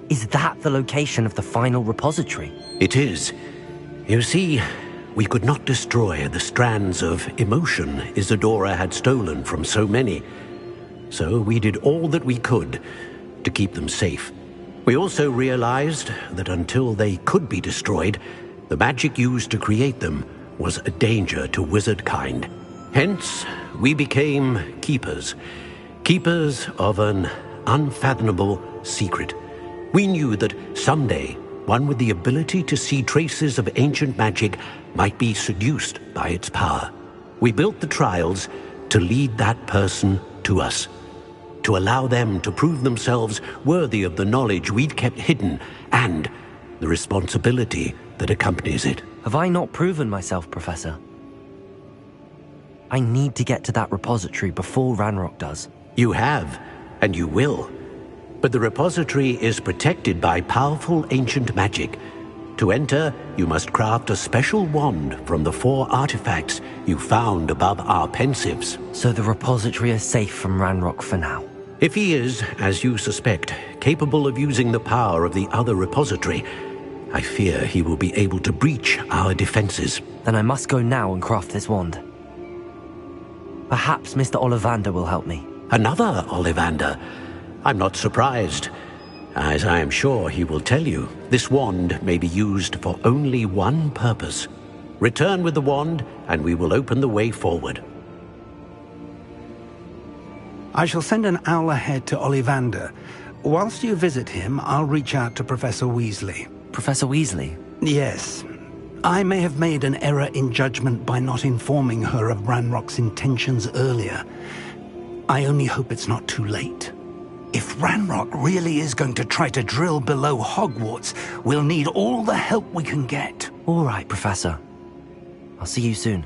Is that the location of the final repository? It is. You see, we could not destroy the strands of emotion Isadora had stolen from so many. So we did all that we could to keep them safe. We also realized that until they could be destroyed, the magic used to create them was a danger to wizard kind. Hence, we became keepers. Keepers of an unfathomable secret. We knew that someday, one with the ability to see traces of ancient magic might be seduced by its power. We built the trials to lead that person to us. to allow them to prove themselves worthy of the knowledge we'd kept hidden and the responsibility that accompanies it. Have I not proven myself, Professor? I need to get to that repository before Ranrock does. You have, and you will. But the repository is protected by powerful ancient magic. To enter, you must craft a special wand from the 4 artifacts you found above our pensives. So the repository is safe from Ranrock for now? If he is, as you suspect, capable of using the power of the other repository, I fear he will be able to breach our defenses. Then I must go now and craft this wand. Perhaps Mr. Ollivander will help me. Another Ollivander? I'm not surprised. As I am sure he will tell you, this wand may be used for only one purpose. Return with the wand, and we will open the way forward. I shall send an owl ahead to Ollivander. Whilst you visit him, I'll reach out to Professor Weasley. Professor Weasley? Yes. I may have made an error in judgment by not informing her of Ranrock's intentions earlier. I only hope it's not too late. If Ranrock really is going to try to drill below Hogwarts, we'll need all the help we can get. All right, Professor. I'll see you soon.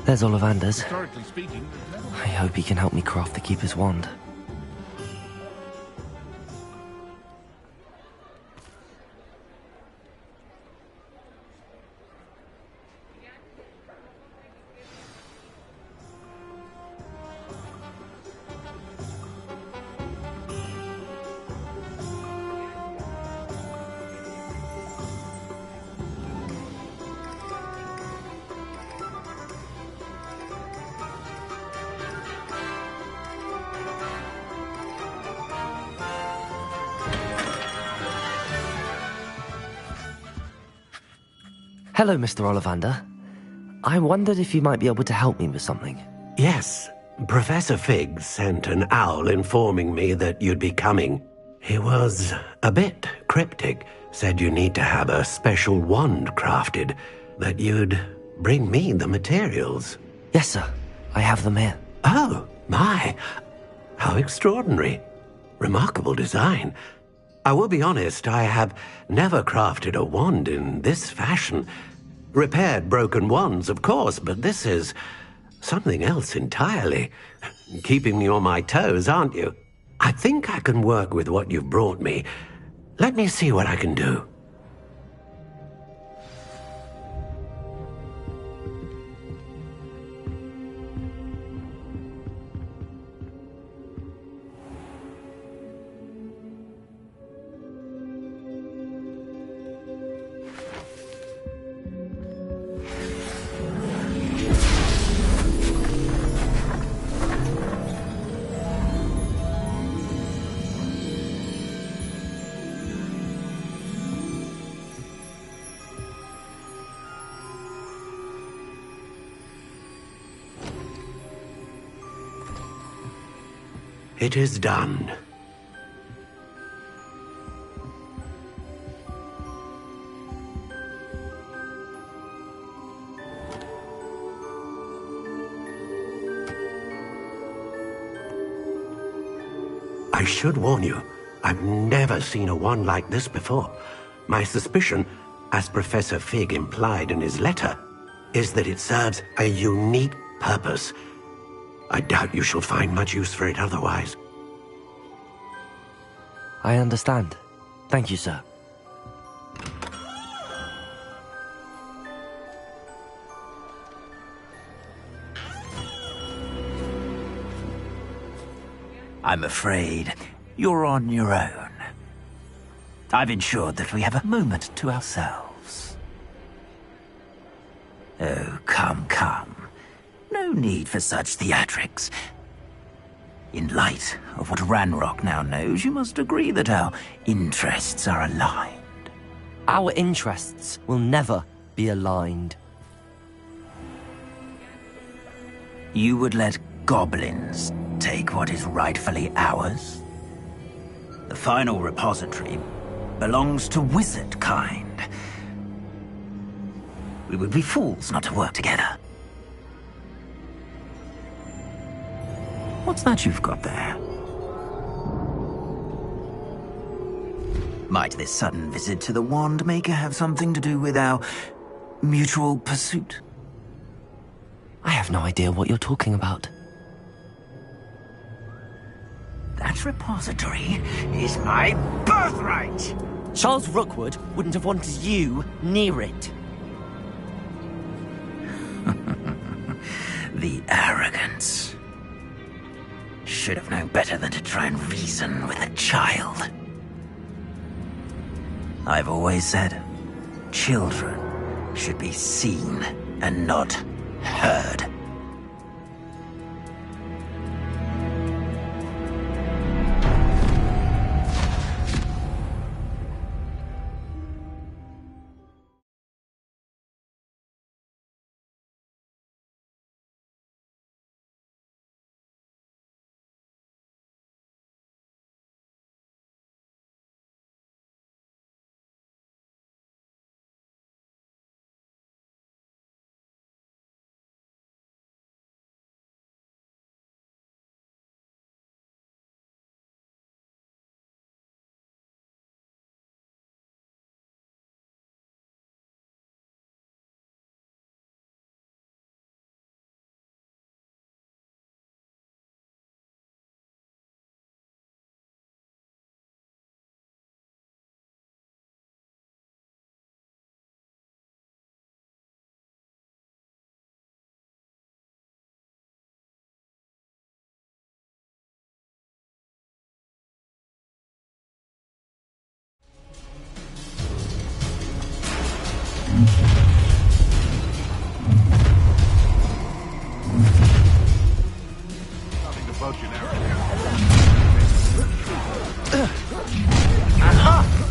There's Ollivander's. I hope he can help me craft the Keeper's wand. Hello, Mr. Ollivander. I wondered if you might be able to help me with something. Yes, Professor Fig sent an owl informing me that you'd be coming. He was a bit cryptic, said you need to have a special wand crafted, that you'd bring me the materials. Yes, sir. I have them here. Oh, my. How extraordinary. Remarkable design. I will be honest, I have never crafted a wand in this fashion. Repaired broken wands, of course, but this is something else entirely. Keeping me on my toes, aren't you? I think I can work with what you've brought me. Let me see what I can do. It is done. I should warn you, I've never seen a wand like this before. My suspicion, as Professor Fig implied in his letter, is that it serves a unique purpose. I doubt you shall find much use for it otherwise. I understand. Thank you, sir. I'm afraid you're on your own. I've ensured that we have a moment to ourselves. Oh, come, come. No need for such theatrics. In light of what Ranrock now knows, you must agree that our interests are aligned. Our interests will never be aligned. You would let goblins take what is rightfully ours? The final repository belongs to wizard kind. We would be fools not to work together. What's that you've got there? Might this sudden visit to the Wand Maker have something to do with our mutual pursuit? I have no idea what you're talking about. That repository is my birthright! Charles Rookwood wouldn't have wanted you near it. The arrogance. Should have known better than to try and reason with a child. I've always said, children should be seen and not heard.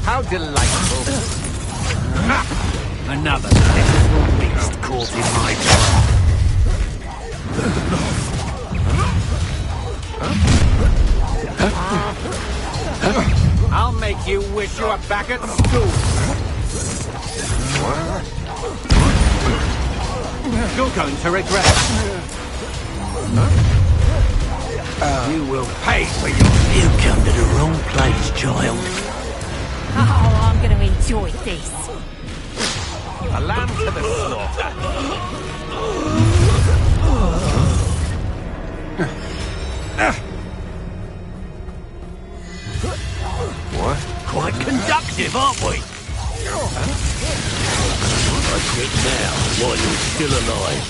How delightful. Another pitiful beast caught in my trap. I'll make you wish you were back at school. You're going to regret. You will pay for your... You come to the wrong place, child. Oh, I'm going to enjoy this. A lamb to the slaughter. What? Quite conductive, aren't we? Like it now, while you're still alive.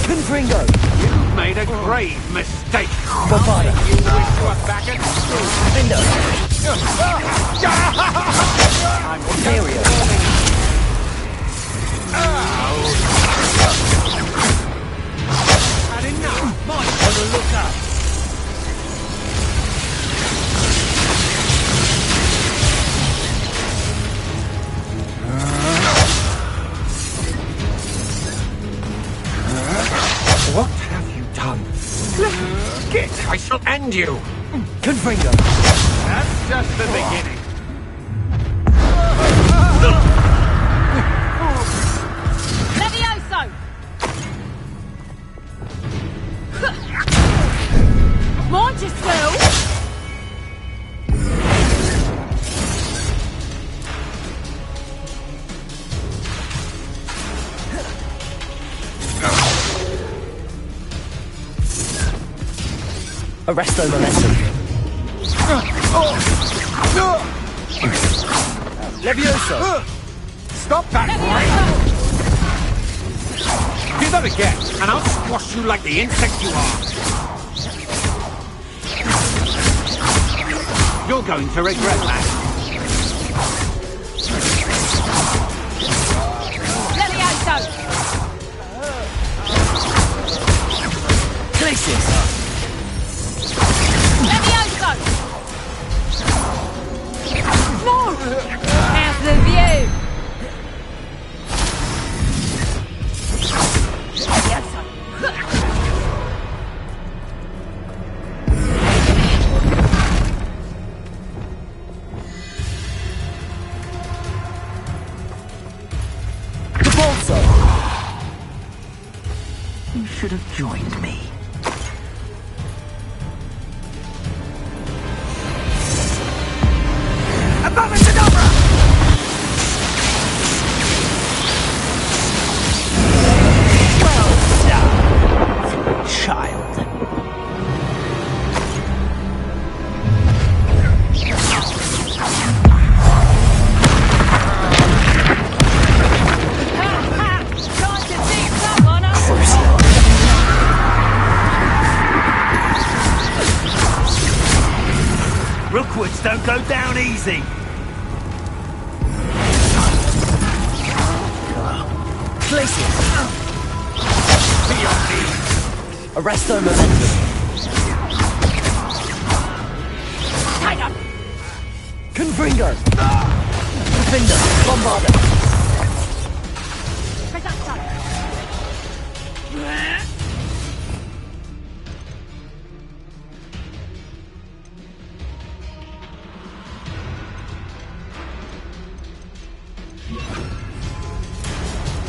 Confringo! You've made a grave mistake. Bavada! You wish you were back at school. Vindo! I'm Ontario! had enough. Might want to look up. What have you done? Get! I shall end you! Confringo! That's just the beginning. Levioso! Mind yourself! Arresto momentum. Levioso! Stop that, boy! Do that again, and I'll squash you like the insect you are. You're going to regret that. Levioso! Glacius! Levioso! No! How's the view? Levioso! The Bolso! You should have joined me. Rookwoods don't go down easy. Glacius! To your knees. Arresto momentum. Tied up! Confringo! Defender! Bombarda! Presento!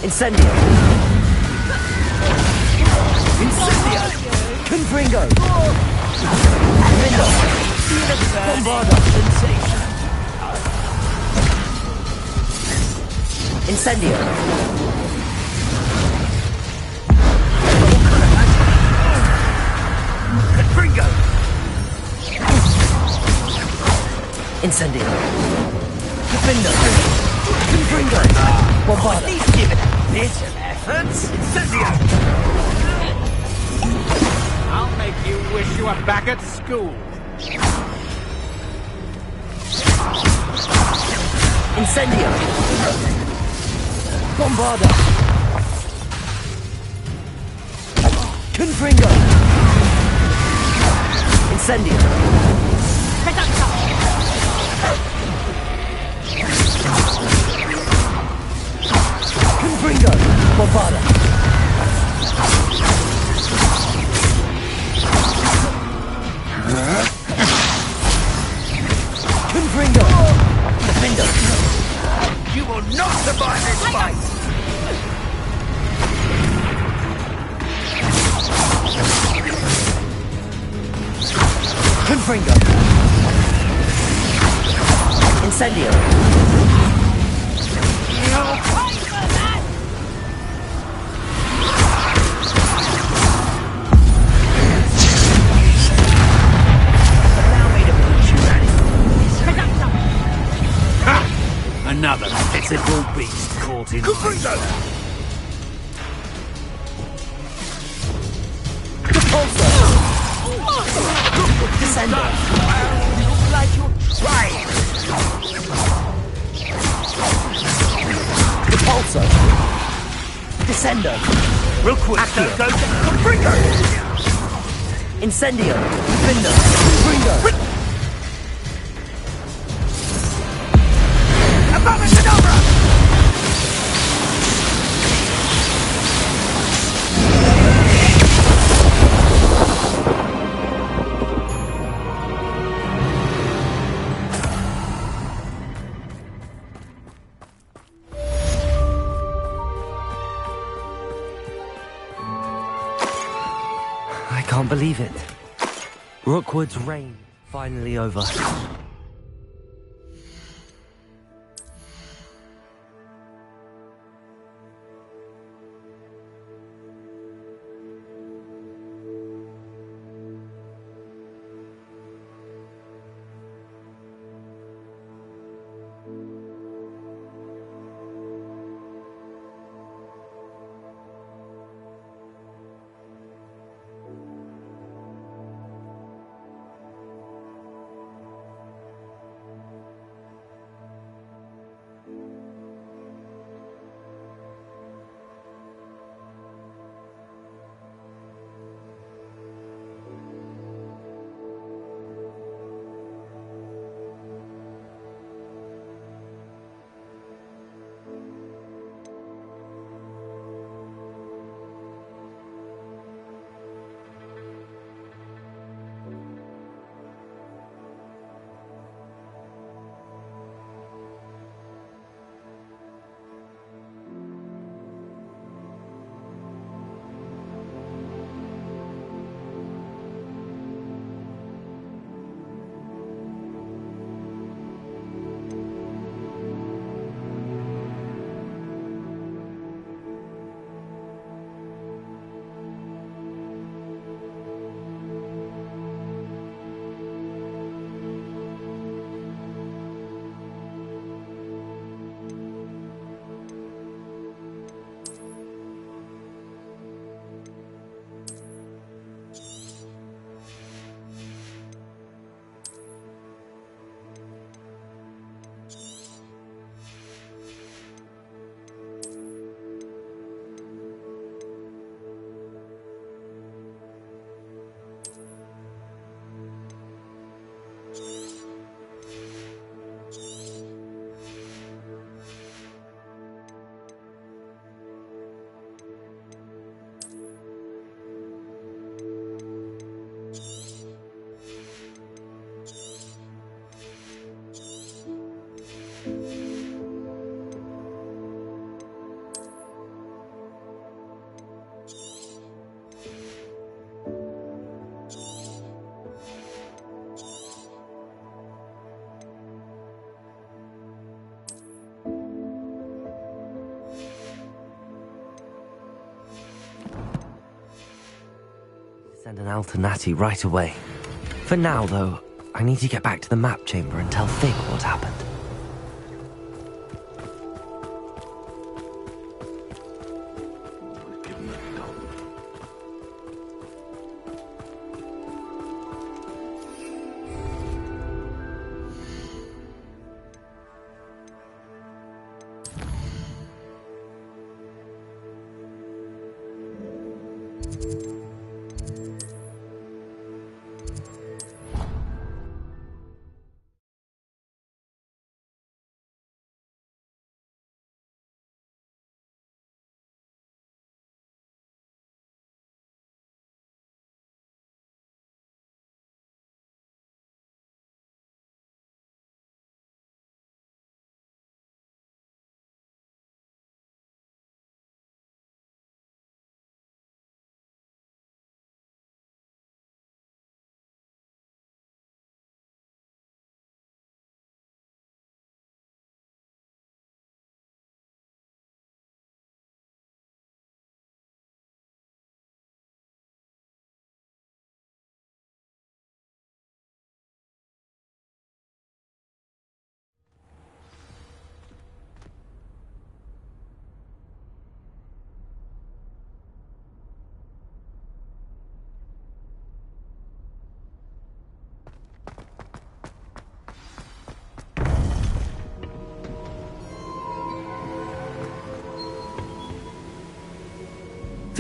Incendio! Incendio! Confringo! Vindo! Bombarda! Incendio! Confringo! Incendio! Defender! Confringo! Bombarda! He's given a bit of effort. Incendio! I'll make you wish you were back at school. Incendio! Bombarda! Confringo! Incendio! Presento! Confringo! Bombarda! Confringo! Defender! You will not survive this fight! Fringo. Incendio. Another physical beast caught in my Descender. Look like you're trying. Repulsor. Descender. Real quick, go. Incendio. Fringo. Fringo. I can't believe it. Rookwood's reign finally over. Send an Alternati right away. For now, though, I need to get back to the map chamber and tell Fig what happened.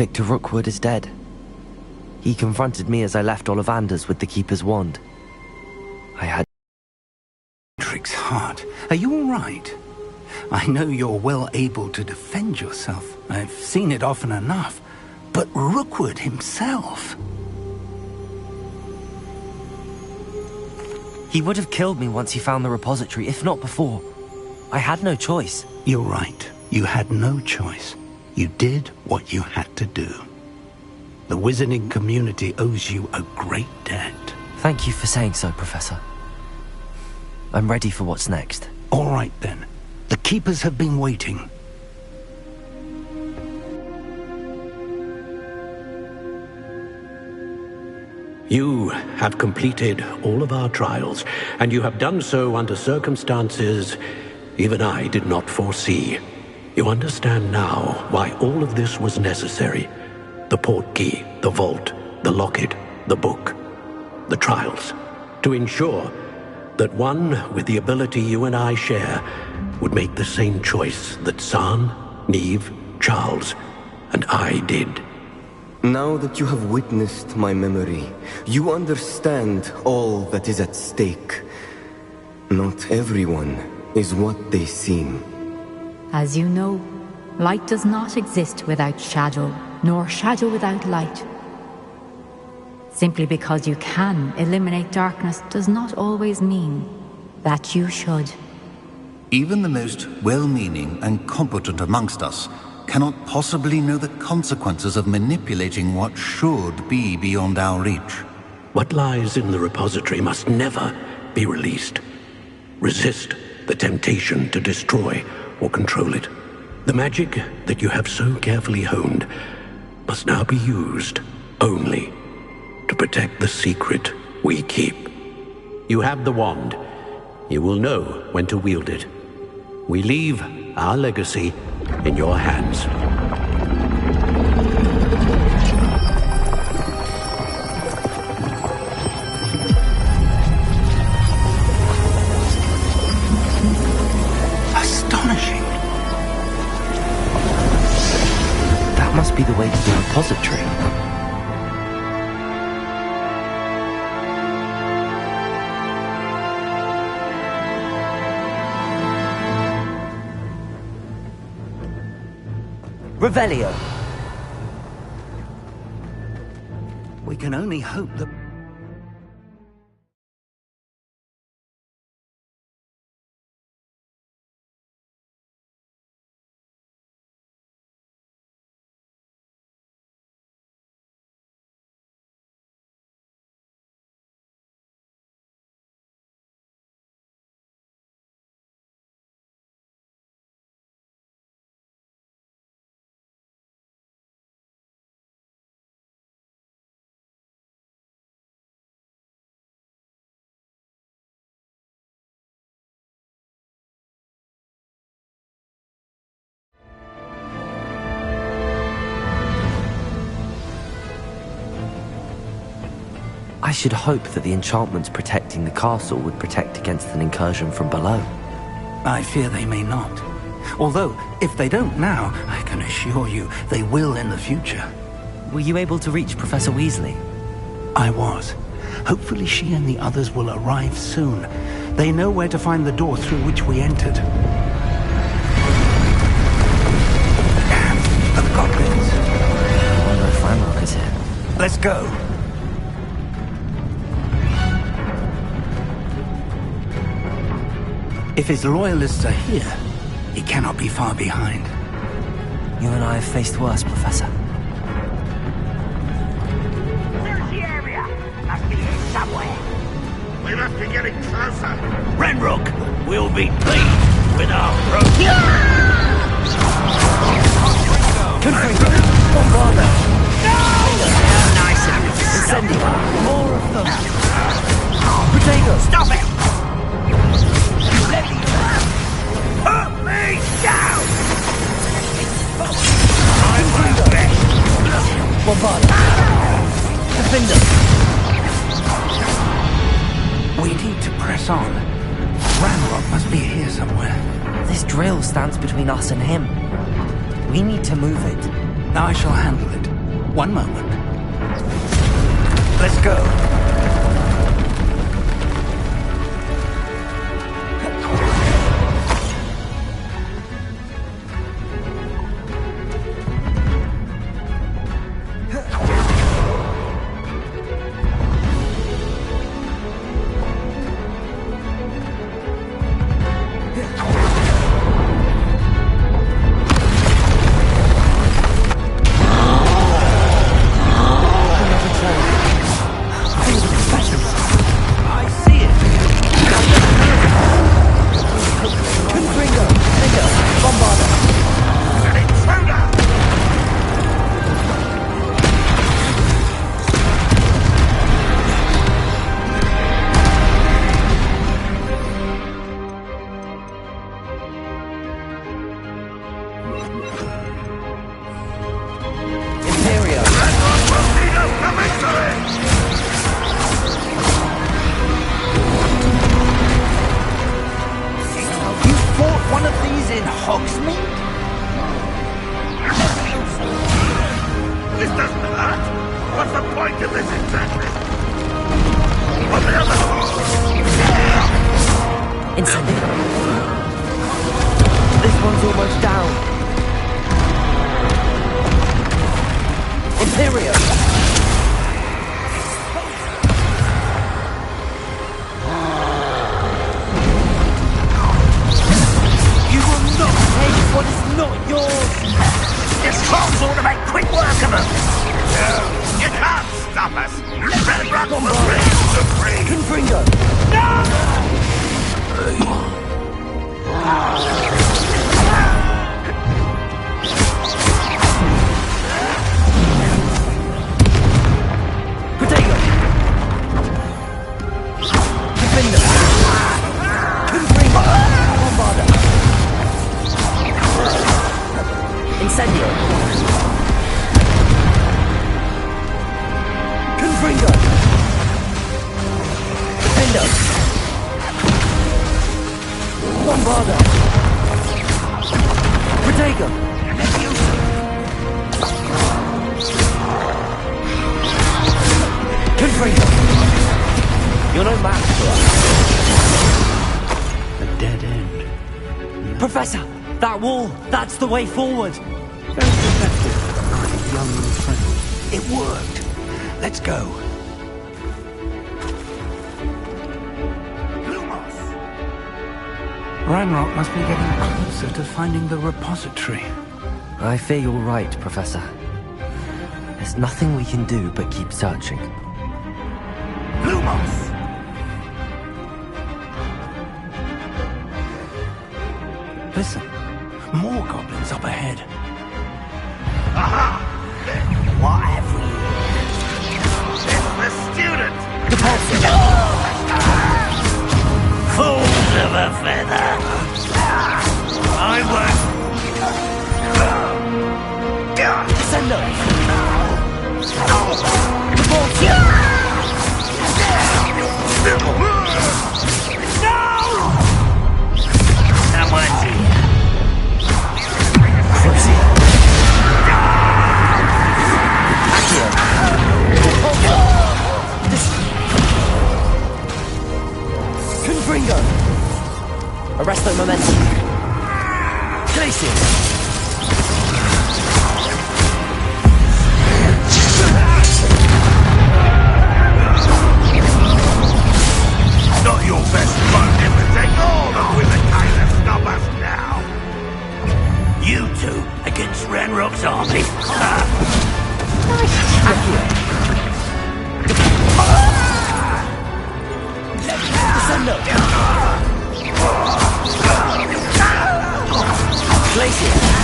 Victor Rookwood is dead. He confronted me as I left Ollivander's with the Keeper's wand. I had... Trix Hart, are you all right? I know you're well able to defend yourself. I've seen it often enough. But Rookwood himself... He would have killed me once he found the repository, if not before. I had no choice. You're right. You had no choice. You did what you had to do. The wizarding community owes you a great debt. Thank you for saying so, Professor. I'm ready for what's next. All right, then. The Keepers have been waiting. You have completed all of our trials, and you have done so under circumstances even I did not foresee. You understand now why all of this was necessary. The portkey, the vault, the locket, the book, the trials. To ensure that one with the ability you and I share would make the same choice that San, Neve, Charles, and I did. Now that you have witnessed my memory, you understand all that is at stake. Not everyone is what they seem. As you know, light does not exist without shadow, nor shadow without light. Simply because you can eliminate darkness does not always mean that you should. Even the most well-meaning and competent amongst us cannot possibly know the consequences of manipulating what should be beyond our reach. What lies in the repository must never be released. Resist the temptation to destroy or control it. The magic that you have so carefully honed must now be used only to protect the secret we keep. You have the wand. You will know when to wield it. We leave our legacy in your hands. Astonishing. That must be the way to the repository. Revelio. We can only hope that... I should hope that the enchantments protecting the castle would protect against an incursion from below. I fear they may not. Although, if they don't now, I can assure you they will in the future. Were you able to reach Professor Weasley? I was. Hopefully she and the others will arrive soon. They know where to find the door through which we entered. Damn, the goblins. I wonder if Ranrock is here. Let's go. If his loyalists are here, he cannot be far behind. You and I have faced worse, Professor. Search the area! Must be here somewhere. We must be getting closer. Ranrock will be pleased with our progress. Confringo! Bombarda! No! Nice and Incendio! More of them! Protego! Stop it! Let me put me down! I'm my best. Bombarda! Defender! We need to press on. Ranrock must be here somewhere. This drill stands between us and him. We need to move it. I shall handle it. One moment. Let's go. You're no match for us. A dead end. Professor, that wall, that's the way forward. Very effective, my young friend. It worked. Let's go. Ranrock must be getting closer to finding the repository. I fear you're right, Professor. There's nothing we can do but keep searching. Lumos! Listen, more goblins up ahead. Aha! What have we here? It's the student! The pulse! Fools of a feather! I won't! Descendo! The pulse! No! Someone's here. Confringo! Arresto momentum. Glacier! Not your best fun if to take all the wizard to stop us now. You two against Ranrock's army. Descendo! Glacier!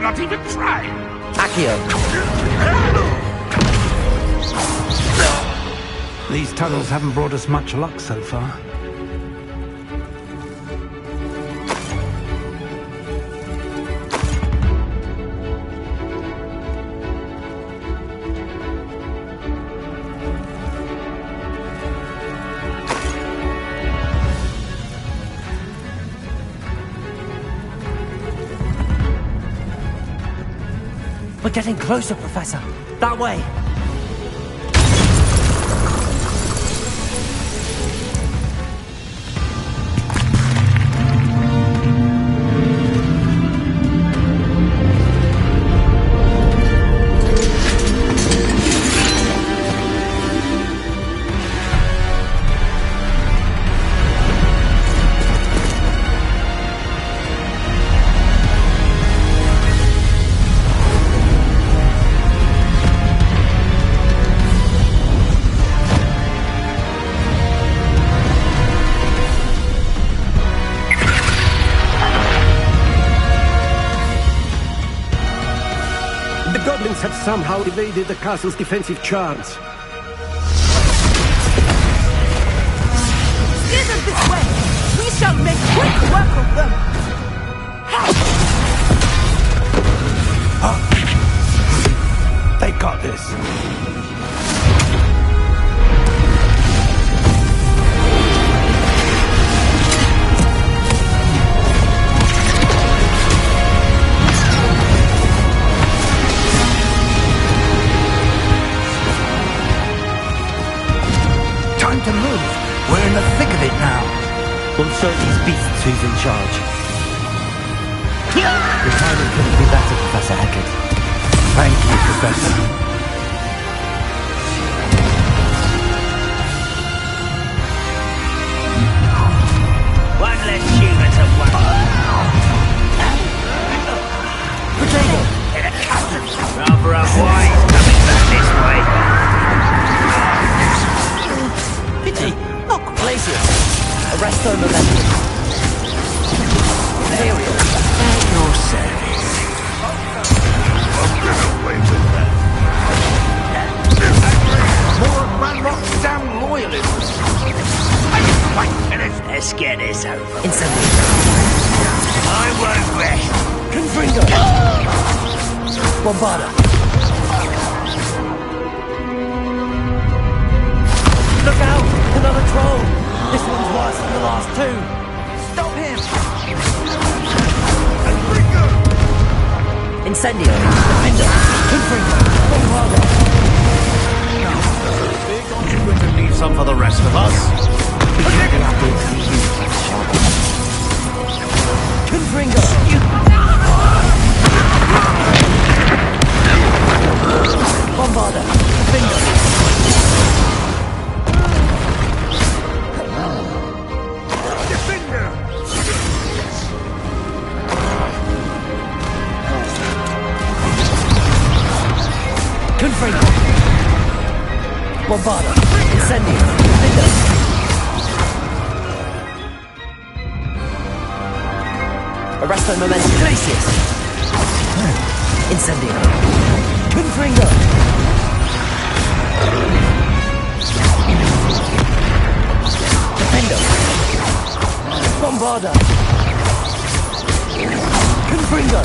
not even trying! Accio! These tunnels haven't brought us much luck so far. We're getting closer, Professor. That way. Had somehow evaded the castle's defensive charms. Steer them this way! We shall make quick work of them! They got this. To move. We're in the thick of it now. We'll show these beasts who's in charge. Your timing couldn't be better, Professor Eckert. Thank you, Professor. One less human to worry. Potato! Rather unwise coming back this way. Pity! Not Glacius! Arresto Momentum! Imperial! At your service. Get away with that. More Ranrock's damn loyalists. Let's get this over. Incendiary! I won't rest. Confringo! Bombarda! Look out! Another troll! This one's worse than the last two! Stop him! Incendio! Defender! Confringo! Bombarda! Big, aren't you going to leave some for the rest of us? Confringo! Bombarda! Defender! Confringo! Bombarda! Incendio! Defender! Arresto Momentum! Glacius! Incendio! Confringo! Defender! Bombarda! Confringo!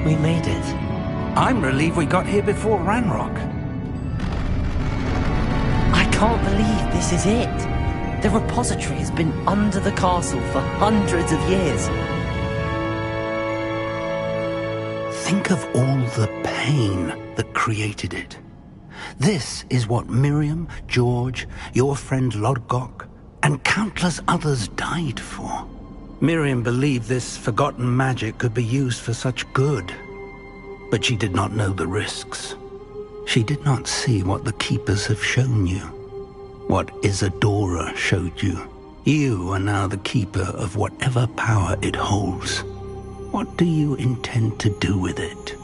We made it. I'm relieved we got here before Ranrock. I can't believe this is it. The repository has been under the castle for hundreds of years. Think of all the pain that created it. This is what Miriam, George, your friend Lodgok, and countless others died for. Miriam believed this forgotten magic could be used for such good, but she did not know the risks. She did not see what the Keepers have shown you, what Isadora showed you. You are now the Keeper of whatever power it holds. What do you intend to do with it?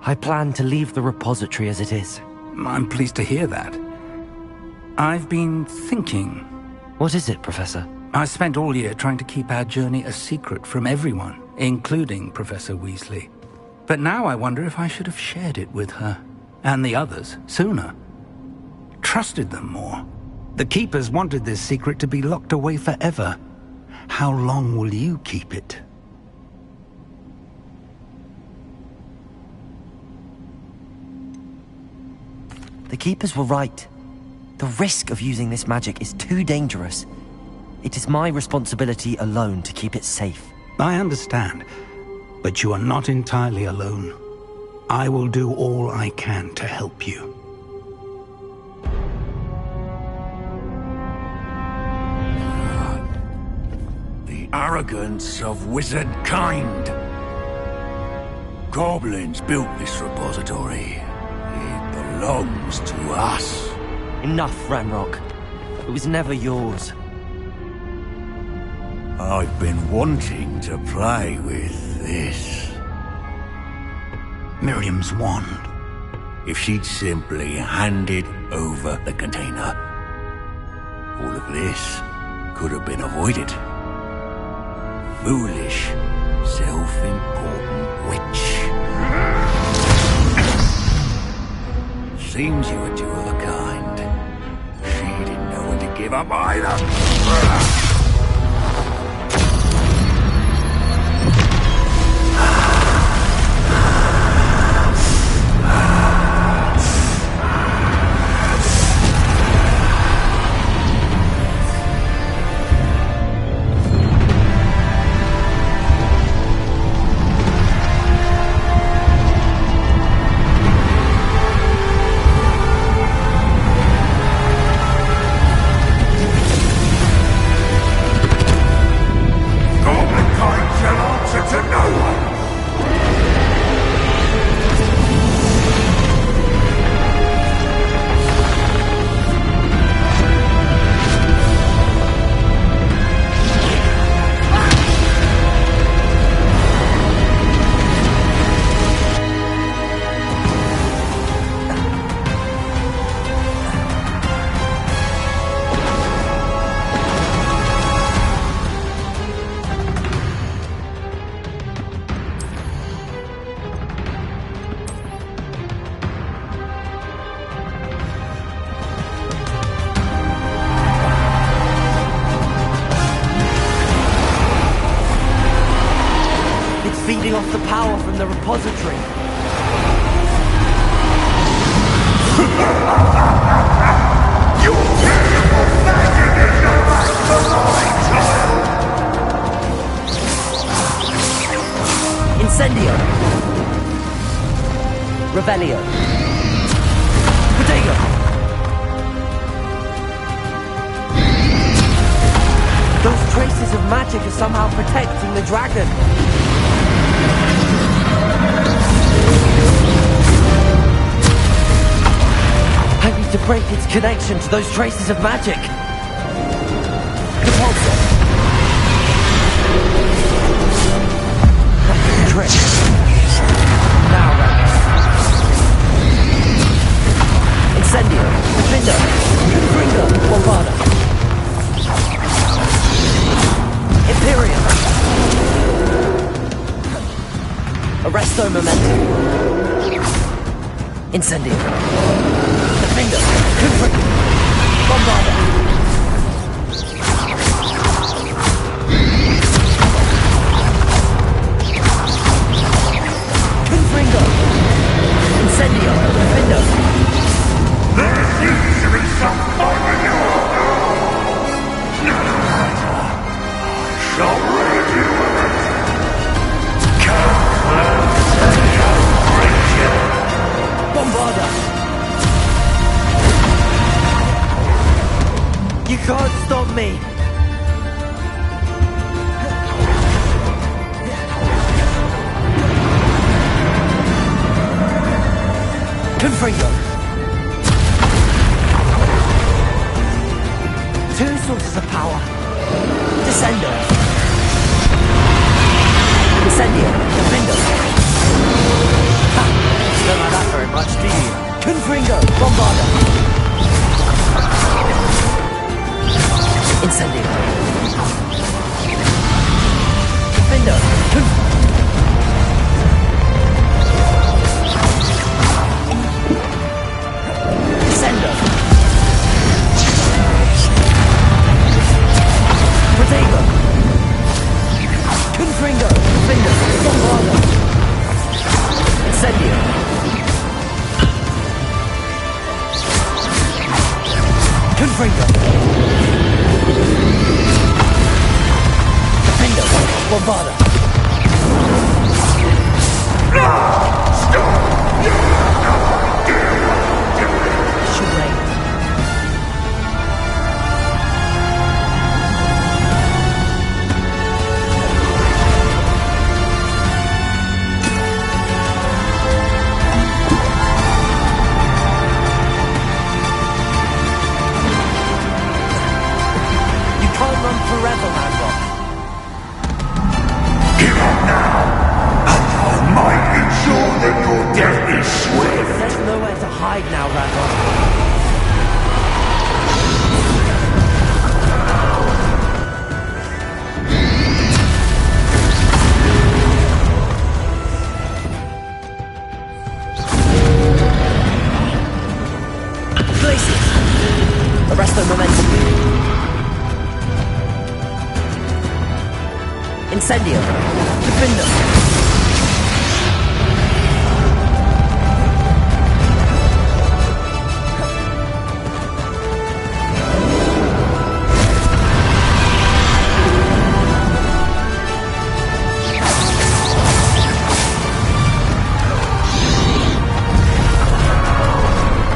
I plan to leave the repository as it is. I'm pleased to hear that. I've been thinking. What is it, Professor? I spent all year trying to keep our journey a secret from everyone, including Professor Weasley. But now I wonder if I should have shared it with her, and the others, sooner. Trusted them more. The Keepers wanted this secret to be locked away forever. How long will you keep it? The Keepers were right. The risk of using this magic is too dangerous. It is my responsibility alone to keep it safe. I understand, but you are not entirely alone. I will do all I can to help you. The arrogance of wizard kind. Goblins built this repository. It belongs to us. Enough, Ranrock. It was never yours. I've been wanting to play with this. Miriam's wand. If she'd simply handed over the container, all of this could have been avoided. Foolish, self-important witch. Seems you were two of a kind. She didn't know when to give up either. Feeding off the power from the repository. Your beautiful magic is no match for mine, child! Incendio! Revelio. Protego. Those traces of magic are somehow protecting the dragon. I need to break its connection to those traces of magic. Repulsor. Trick. Now, Incendio. Defender. Confringo. Bombarda. Imperium. Arresto Momentum. Incendio. Defender. Confringo. Bombarda. Incendio! Defender! There seems to be some fire in your now. No matter. I shall rid you of it. Come and your creature. Bombarda! You can't stop me! Confringo. Two sources of power. Descendo. Incendio. Defender. Ha! Don't like that very much, do you? Confringo. Bombarda. Incendio. Defender. Protego! Confringo! Defender! Bombarda! Incendio! Confringo! Defender! Bombarda! Charade! Forever, Landrock. Give up now, and I might ensure that your death is swift. There's nowhere to hide now, Landrock. Glacius. Arresto Momentum. Incendio! Defender!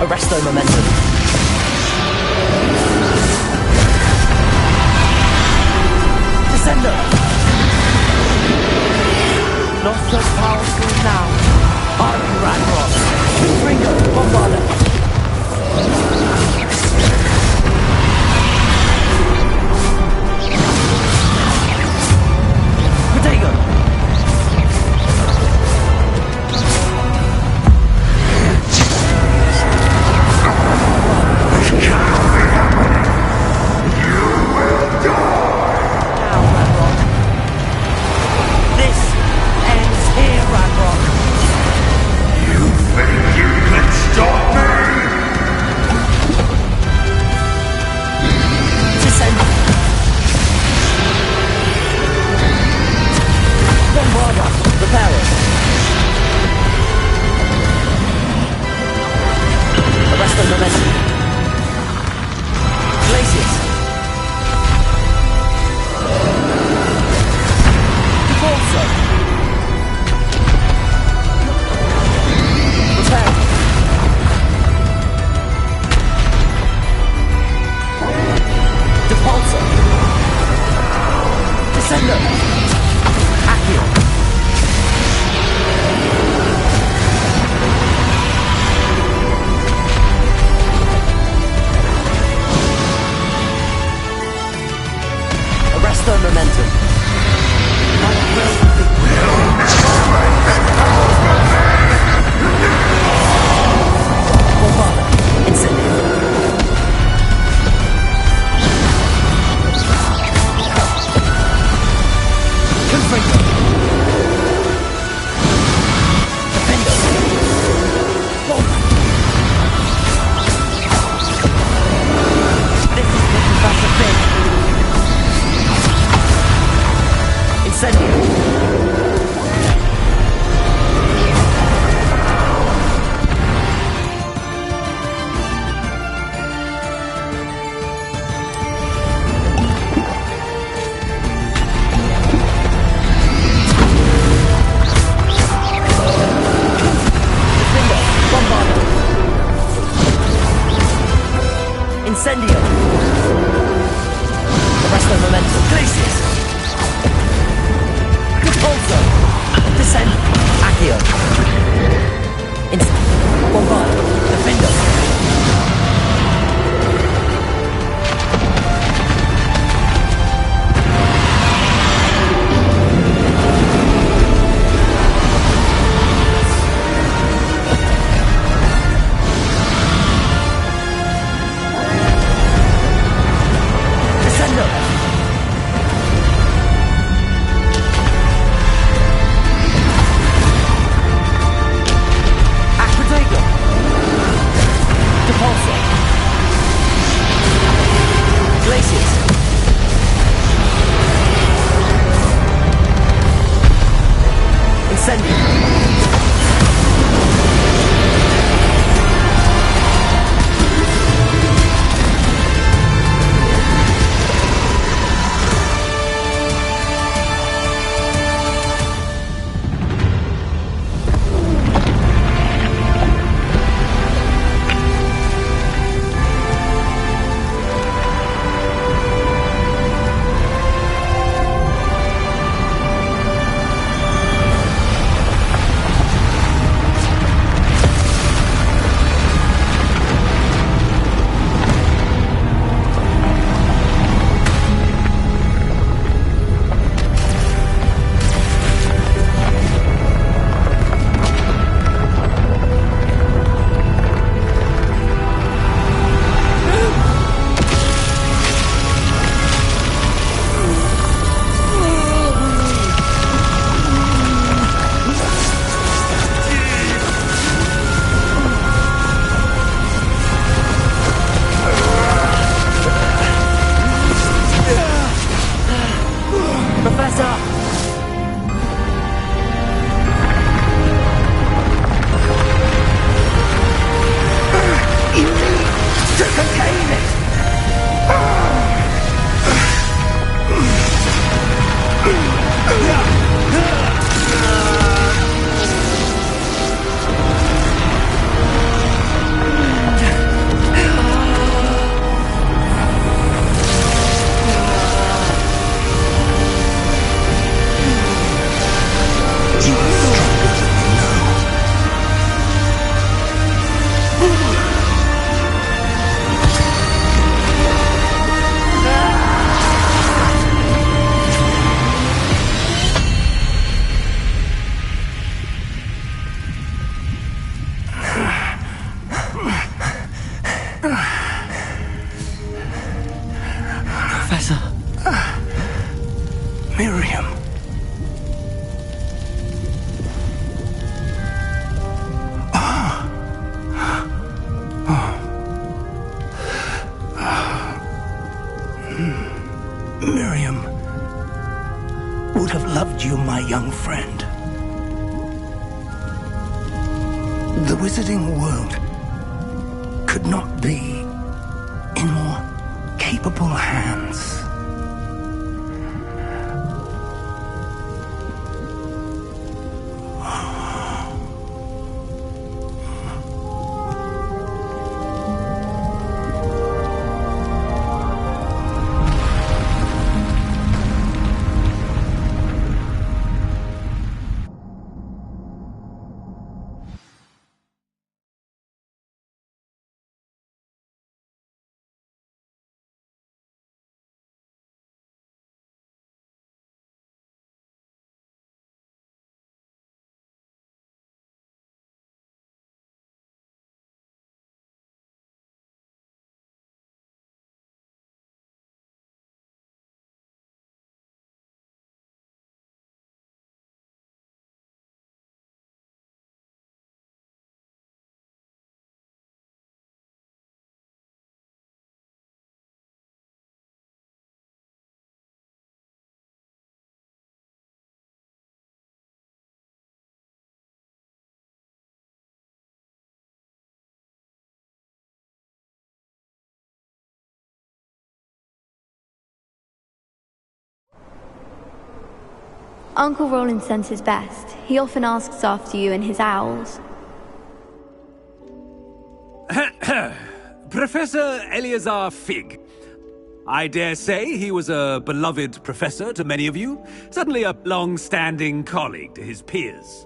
Arresto Momentum. Descendo! Descendo! Accio! Arresto momentum. Bombarda. Incendio. Confringo. Defendo. Bomba. This is the Professor Finn. Incendio. Incendio! Arresto momentum. Glacius! Repulso! Descend! Accio! Bombard! Defendo! Professor. Miriam. Miriam would have loved you, my young friend. The wizarding world could not be in more capable hands. Uncle Roland sends his best. He often asks after you and his owls. Professor Eleazar Fig. I dare say he was a beloved professor to many of you, certainly a long-standing colleague to his peers.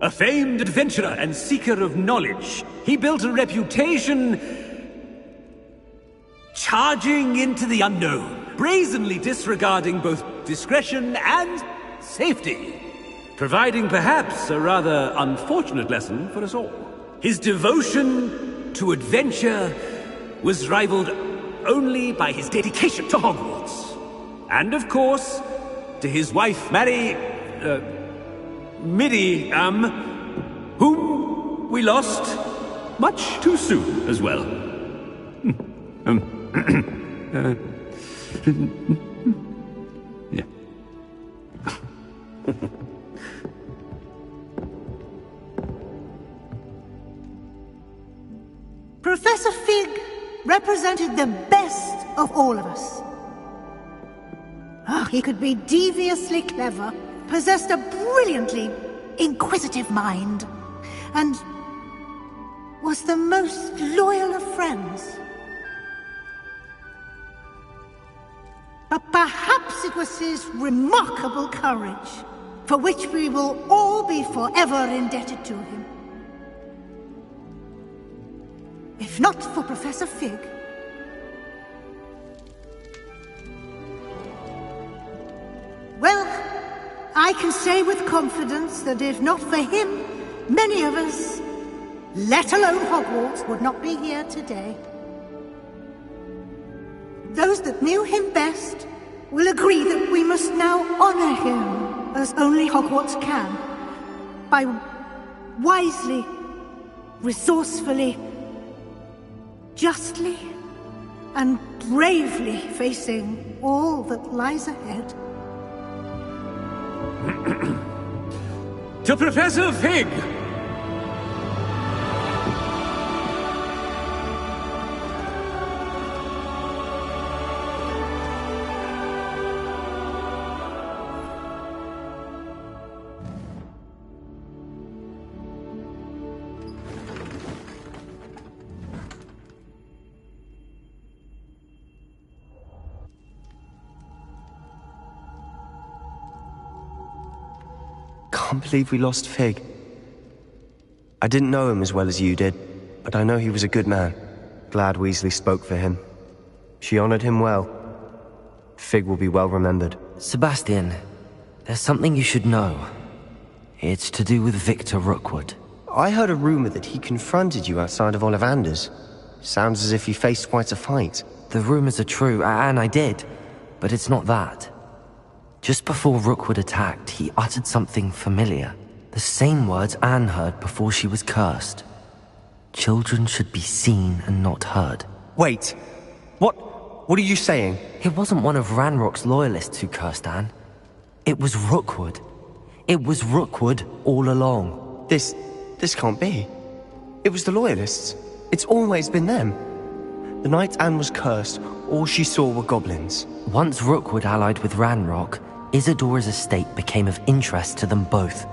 A famed adventurer and seeker of knowledge, he built a reputation charging into the unknown, brazenly disregarding both discretion and safety, providing perhaps a rather unfortunate lesson for us all. His devotion to adventure was rivaled only by his dedication to Hogwarts. And of course, to his wife, Middy, whom we lost much too soon as well. Yeah. Professor Fig represented the best of all of us. He could be deviously clever, possessed a brilliantly inquisitive mind, and was the most loyal of friends. But perhaps it was his remarkable courage, for which we will all be forever indebted to him. If not for Professor Fig, well, I can say with confidence that if not for him, many of us, let alone Hogwarts, would not be here today. Those that knew him best will agree that we must now honor him as only Hogwarts can, by wisely, resourcefully, justly, and bravely facing all that lies ahead. To Professor Fig! Can't believe we lost Fig. I didn't know him as well as you did, but I know he was a good man. Glad Weasley spoke for him. She honored him well. Fig will be well remembered. Sebastian, there's something you should know. It's to do with Victor Rookwood. I heard a rumor that he confronted you outside of Ollivander's. Sounds as if he faced quite a fight. The rumors are true, and I did, but it's not that. Just before Rookwood attacked, he uttered something familiar. The same words Anne heard before she was cursed. Children should be seen and not heard. Wait, what are you saying? It wasn't one of Ranrock's loyalists who cursed Anne. It was Rookwood. It was Rookwood all along. This can't be. It was the loyalists. It's always been them. The night Anne was cursed, all she saw were goblins. Once Rookwood allied with Ranrock, Isadora's estate became of interest to them both.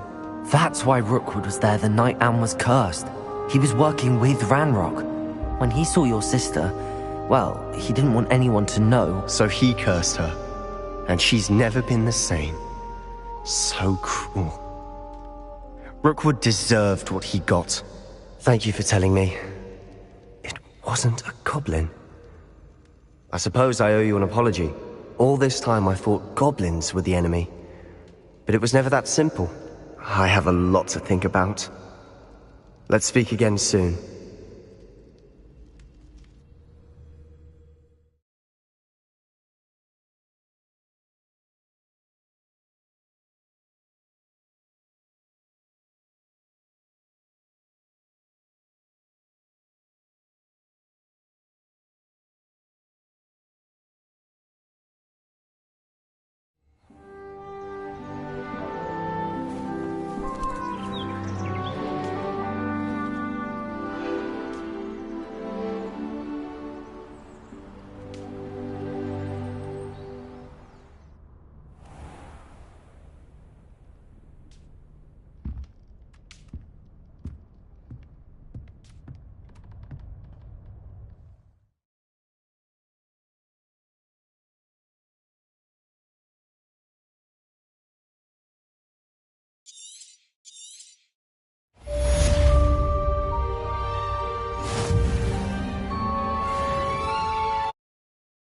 That's why Rookwood was there the night Anne was cursed. He was working with Ranrock. When he saw your sister, well, he didn't want anyone to know. So he cursed her. And she's never been the same. So cruel. Rookwood deserved what he got. Thank you for telling me. It wasn't a goblin. I suppose I owe you an apology. All this time I thought goblins were the enemy. But it was never that simple. I have a lot to think about. Let's speak again soon.